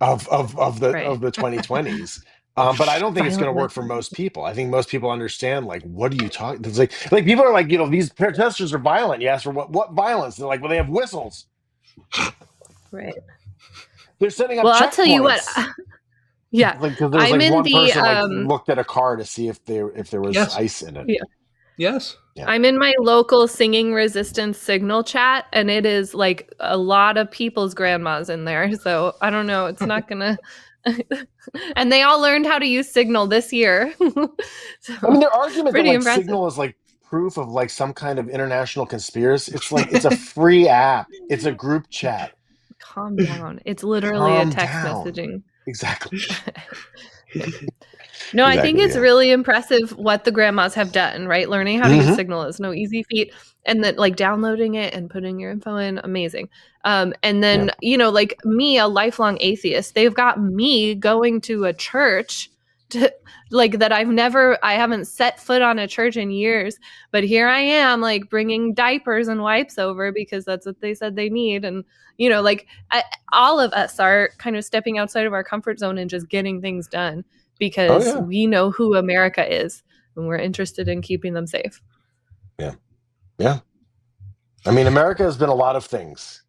of the 2020s. But I don't think it's going to work for most people. I think most people understand, like, what are you talking? It's like people are like, these protesters are violent. You ask for what violence? They're like, well, they have whistles. Right. They're setting up. Well, I'll tell you what. Yeah, because there's like one person looked at a car to see if there was ice in it. Yeah. Yes. Yeah. I'm in my local singing resistance signal chat, and it is like a lot of people's grandmas in there. So I don't know. It's not gonna. And they all learned how to use Signal this year. So, I mean, their argument that like impressive. Signal is like proof of like some kind of international conspiracy. It's like it's a free app. It's a group chat. calm down. It's literally Calm a text down. messaging. Exactly. No, I think Exactly, it's yeah. really impressive what the grandmas have done, right? Learning how to use Signal is no easy feat. And then like downloading it and putting your info in, amazing. And then, like me, a lifelong atheist, they've got me going to a church to like that I haven't set foot on a church in years, but here I am like bringing diapers and wipes over because that's what they said they need. And, all of us are kind of stepping outside of our comfort zone and just getting things done because we know who America is and we're interested in keeping them safe. Yeah. Yeah. I mean, America has been a lot of things,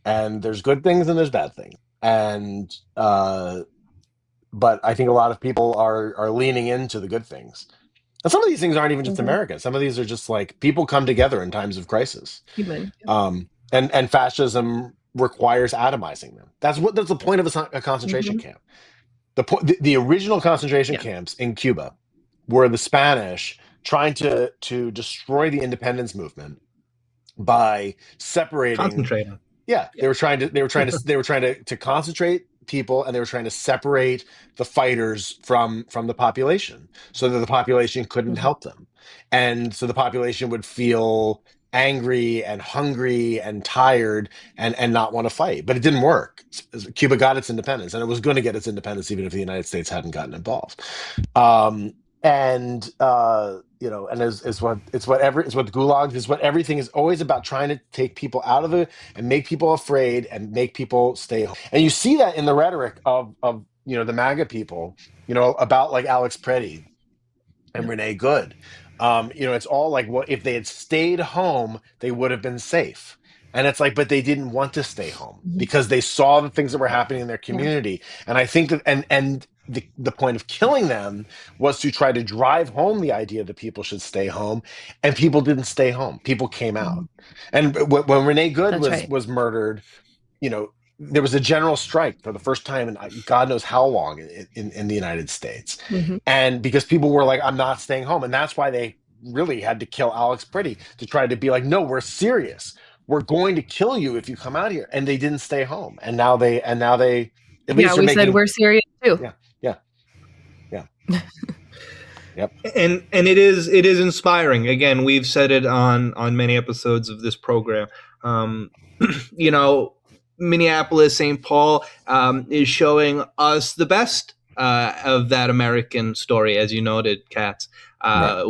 and there's good things and there's bad things. And, but I think a lot of people are leaning into the good things. And some of these things aren't even just America. Some of these are just like people come together in times of crisis. Human. And fascism requires atomizing them. That's the point of a concentration camp. The original concentration camps in Cuba were the Spanish trying to destroy the independence movement by separating. Concentrating. Yeah, they were trying to concentrate people, and they were trying to separate the fighters from the population so that the population couldn't help them, and so the population would feel angry and hungry and tired and not want to fight. But it didn't work. Cuba got its independence, and it was going to get its independence even if the United States hadn't gotten involved. And it's what gulags is, what everything is always about, trying to take people out of it and make people afraid and make people stay home. And you see that in the rhetoric of the MAGA people, about like Alex Preddy and Renee Good. It's all like, what if they had stayed home, they would have been safe. And it's like, but they didn't want to stay home because they saw the things that were happening in their community. And I think that, and the point of killing them was to try to drive home the idea that people should stay home, and people didn't stay home. People came out. And when Renee Good was murdered, there was a general strike for the first time in God knows how long in the United States. And because people were like, I'm not staying home. And that's why they really had to kill Alex Preddy, to try to be like, no, we're serious. We're going to kill you if you come out here. And they didn't stay home. And now they at least we said we're serious too. Yeah. Yep. And it is inspiring. Again, we've said it on many episodes of this program. Minneapolis, St. Paul is showing us the best of that American story, as you noted, Katz.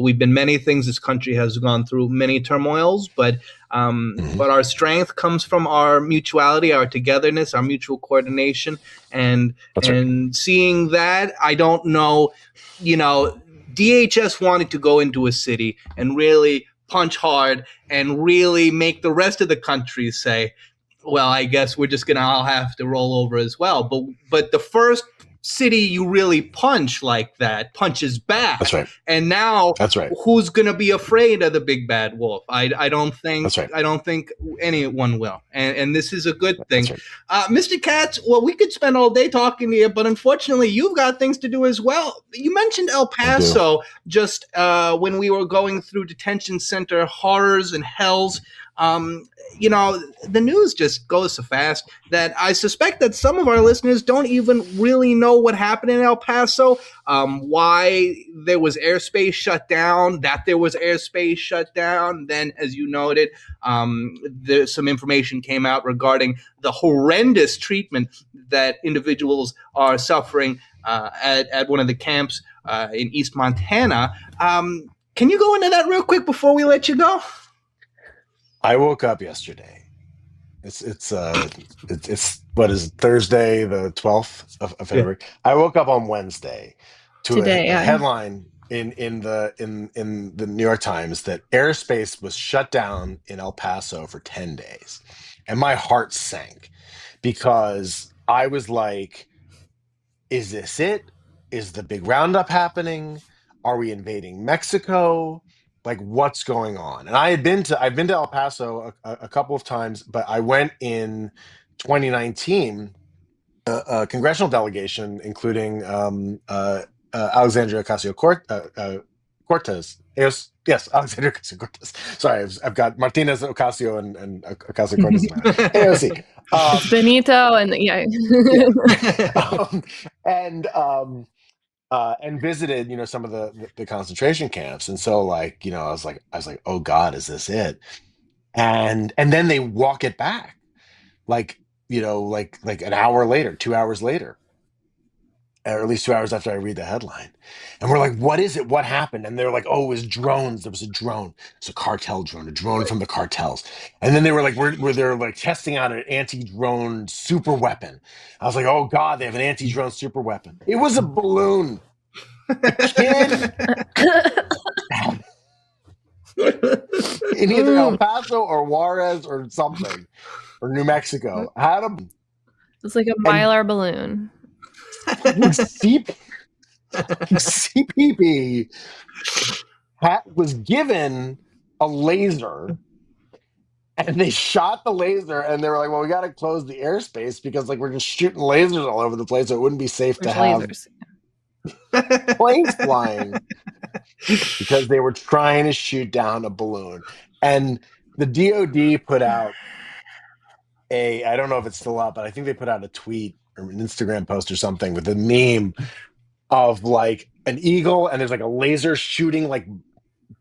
We've been many things. This country has gone through many turmoils, but our strength comes from our mutuality, our togetherness, our mutual coordination, and seeing that. I don't know, DHS wanted to go into a city and really punch hard and really make the rest of the country say, well, I guess we're just going to all have to roll over as well. But the first city you really punch like that punches back. That's right. And now who's going to be afraid of the big bad wolf? I don't think anyone will. And this is a good thing. Right. Mr. Katz, well, we could spend all day talking to you, but unfortunately you've got things to do as well. You mentioned El Paso just when we were going through detention center horrors and hells. The news just goes so fast that I suspect that some of our listeners don't even really know what happened in El Paso, why there was airspace shut down, Then, as you noted, some information came out regarding the horrendous treatment that individuals are suffering at one of the camps in East Montana. Can you go into that real quick before we let you go? I woke up yesterday. It's what is it, Thursday, the 12th of February. Yeah. I woke up on Wednesday to a headline in the New York Times that airspace was shut down in El Paso for 10 days. And my heart sank because I was like, is this it? Is the big roundup happening? Are we invading Mexico? Like, what's going on? And I've been to El Paso a couple of times, but I went in 2019, a congressional delegation, including Alexandria Cortez. Yes, Alexandria Ocasio-Cortez. Sorry, I've got Martinez Ocasio and Ocasio-Cortez in my mind. AOC. It's Benito and And visited, some of the concentration camps. And so like, I was like, oh God, is this it? And then they walk it back like, like an hour later, 2 hours later, or at least 2 hours after I read the headline. And we're like, what is it? What happened? And they're like, oh, it was drones. There was a drone. It's a cartel drone, a drone from the cartels. And then they were like, they're like testing out an anti-drone super weapon. I was like, oh God, they have an anti-drone super weapon. It was a balloon. A kid in either El Paso or Juarez or something, or New Mexico, had a it's like a Mylar balloon. CPP was given a laser, and they shot the laser, and they were like, well, we got to close the airspace because like we're just shooting lasers all over the place, so it wouldn't be safe to have lasers. planes flying, because they were trying to shoot down a balloon. And the DOD put out I don't know if it's still up, but I think they put out a tweet or an Instagram post or something with a meme of like an eagle, and there's like a laser shooting like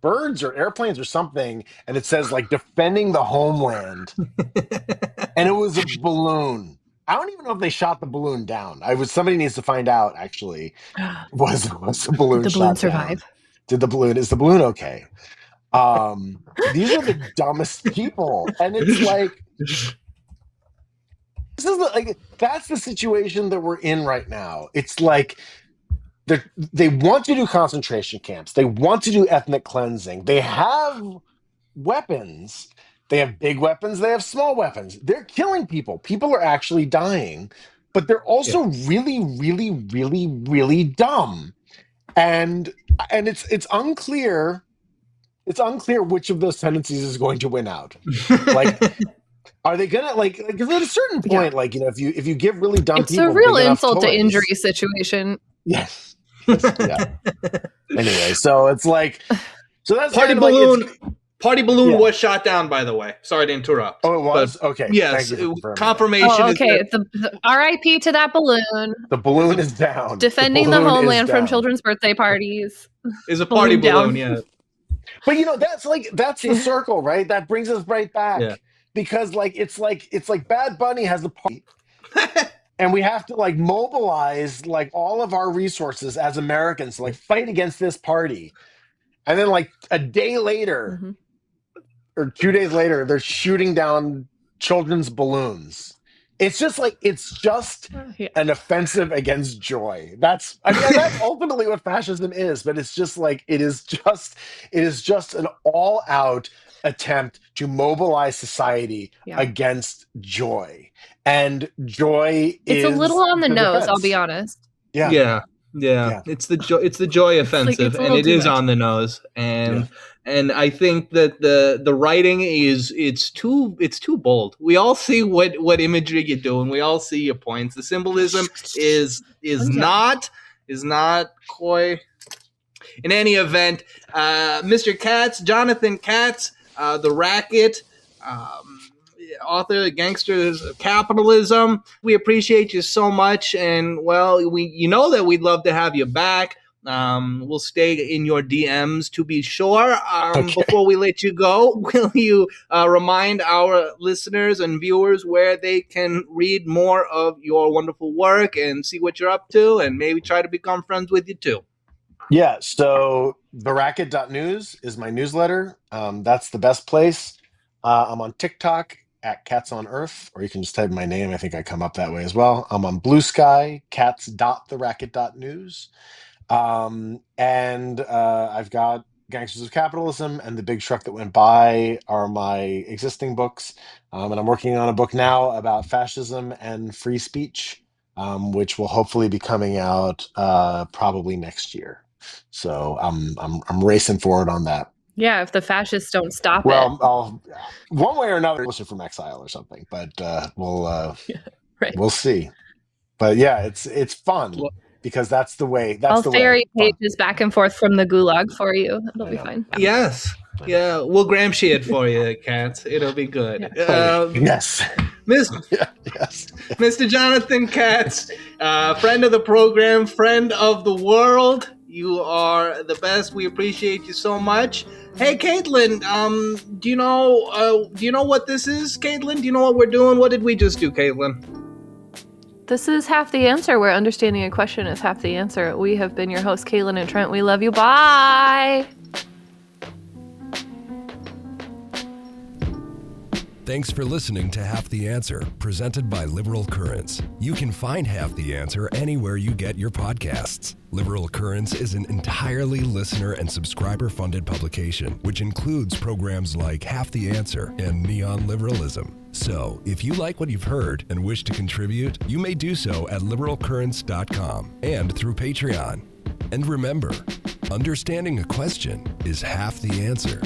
birds or airplanes or something, and it says like defending the homeland. And it was a balloon. I don't even know if they shot the balloon down. Somebody needs to find out actually. Was the balloon Did the shot balloon survive? Down? Is the balloon okay? These are the dumbest people. And it's like, that's the situation that we're in right now. It's like they want to do concentration camps. They want to do ethnic cleansing. They have weapons. They have big weapons. They have small weapons. They're killing people. People are actually dying, but they're also really, really, really, really dumb. And it's unclear. It's unclear which of those tendencies is going to win out. Like, are they gonna because at a certain point, if you give really dumb it's people, a real big insult to toys, injury situation. Yes. Yeah. Anyway, so it's like, so that's party kind of balloon. Like party balloon was shot down, by the way. Sorry to interrupt. Oh, it was? Okay. Yes. Confirmation. Oh, okay. The RIP to that balloon. The balloon is down. Defending the homeland from children's birthday parties. Is a party balloon, yeah. But that's the circle, right? That brings us right back. Yeah. Because it's like Bad Bunny has a party. And we have to mobilize all of our resources as Americans to fight against this party. And then a day later or 2 days later, they're shooting down children's balloons. It's just an offensive against joy. That's ultimately what fascism is, but it's just it is just an all out attempt to mobilize society against joy. And joy is a little on the nose, defense. I'll be honest. Yeah. It's the joy offensive, and it is on the nose. And I think that the writing it's too bold. We all see what imagery you're doing. We all see your points. The symbolism is not coy. In any event, Mr. Katz, Jonathan Katz, The Racket, author, Gangsters of Capitalism. We appreciate you so much, and you know that we'd love to have you back. We'll stay in your DMs to be sure. Before we let you go, will you remind our listeners and viewers where they can read more of your wonderful work and see what you're up to, and maybe try to become friends with you too? Yeah, so theracket.news is my newsletter. That's the best place. I'm on TikTok at Katz on Earth, or you can just type my name. I think I come up that way as well. I'm on Blue Sky, Katz.theracket.news. And I've got Gangsters of Capitalism and The Big Truck That Went By are my existing books. And I'm working on a book now about fascism and free speech, which will hopefully be coming out probably next year. So I'm racing forward on that. Yeah, if the fascists don't stop it. I'll one way or another listen from exile or something, but we'll see. But yeah, it's fun. because that's the way. That's I'll the way. ferry pages back and forth from the gulag for you. It'll be fine. Yes. Yeah, we'll Gramsci it for you, Katz. It'll be good. Yes. Yes. Mr. Jonathan Katz, friend of the program, friend of the world. You are the best. We appreciate you so much. Hey, Caitlin, do you know what this is, Caitlin? Do you know what we're doing? What did we just do, Caitlin? This is Half the Answer, where understanding a question is half the answer. We have been your hosts, Caitlin and Trent. We love you. Bye. Thanks for listening to Half the Answer, presented by Liberal Currents. You can find Half the Answer anywhere you get your podcasts. Liberal Currents is an entirely listener and subscriber-funded publication, which includes programs like Half the Answer and Neon Liberalism. So, if you like what you've heard and wish to contribute, you may do so at liberalcurrents.com and through Patreon. And remember, understanding a question is half the answer.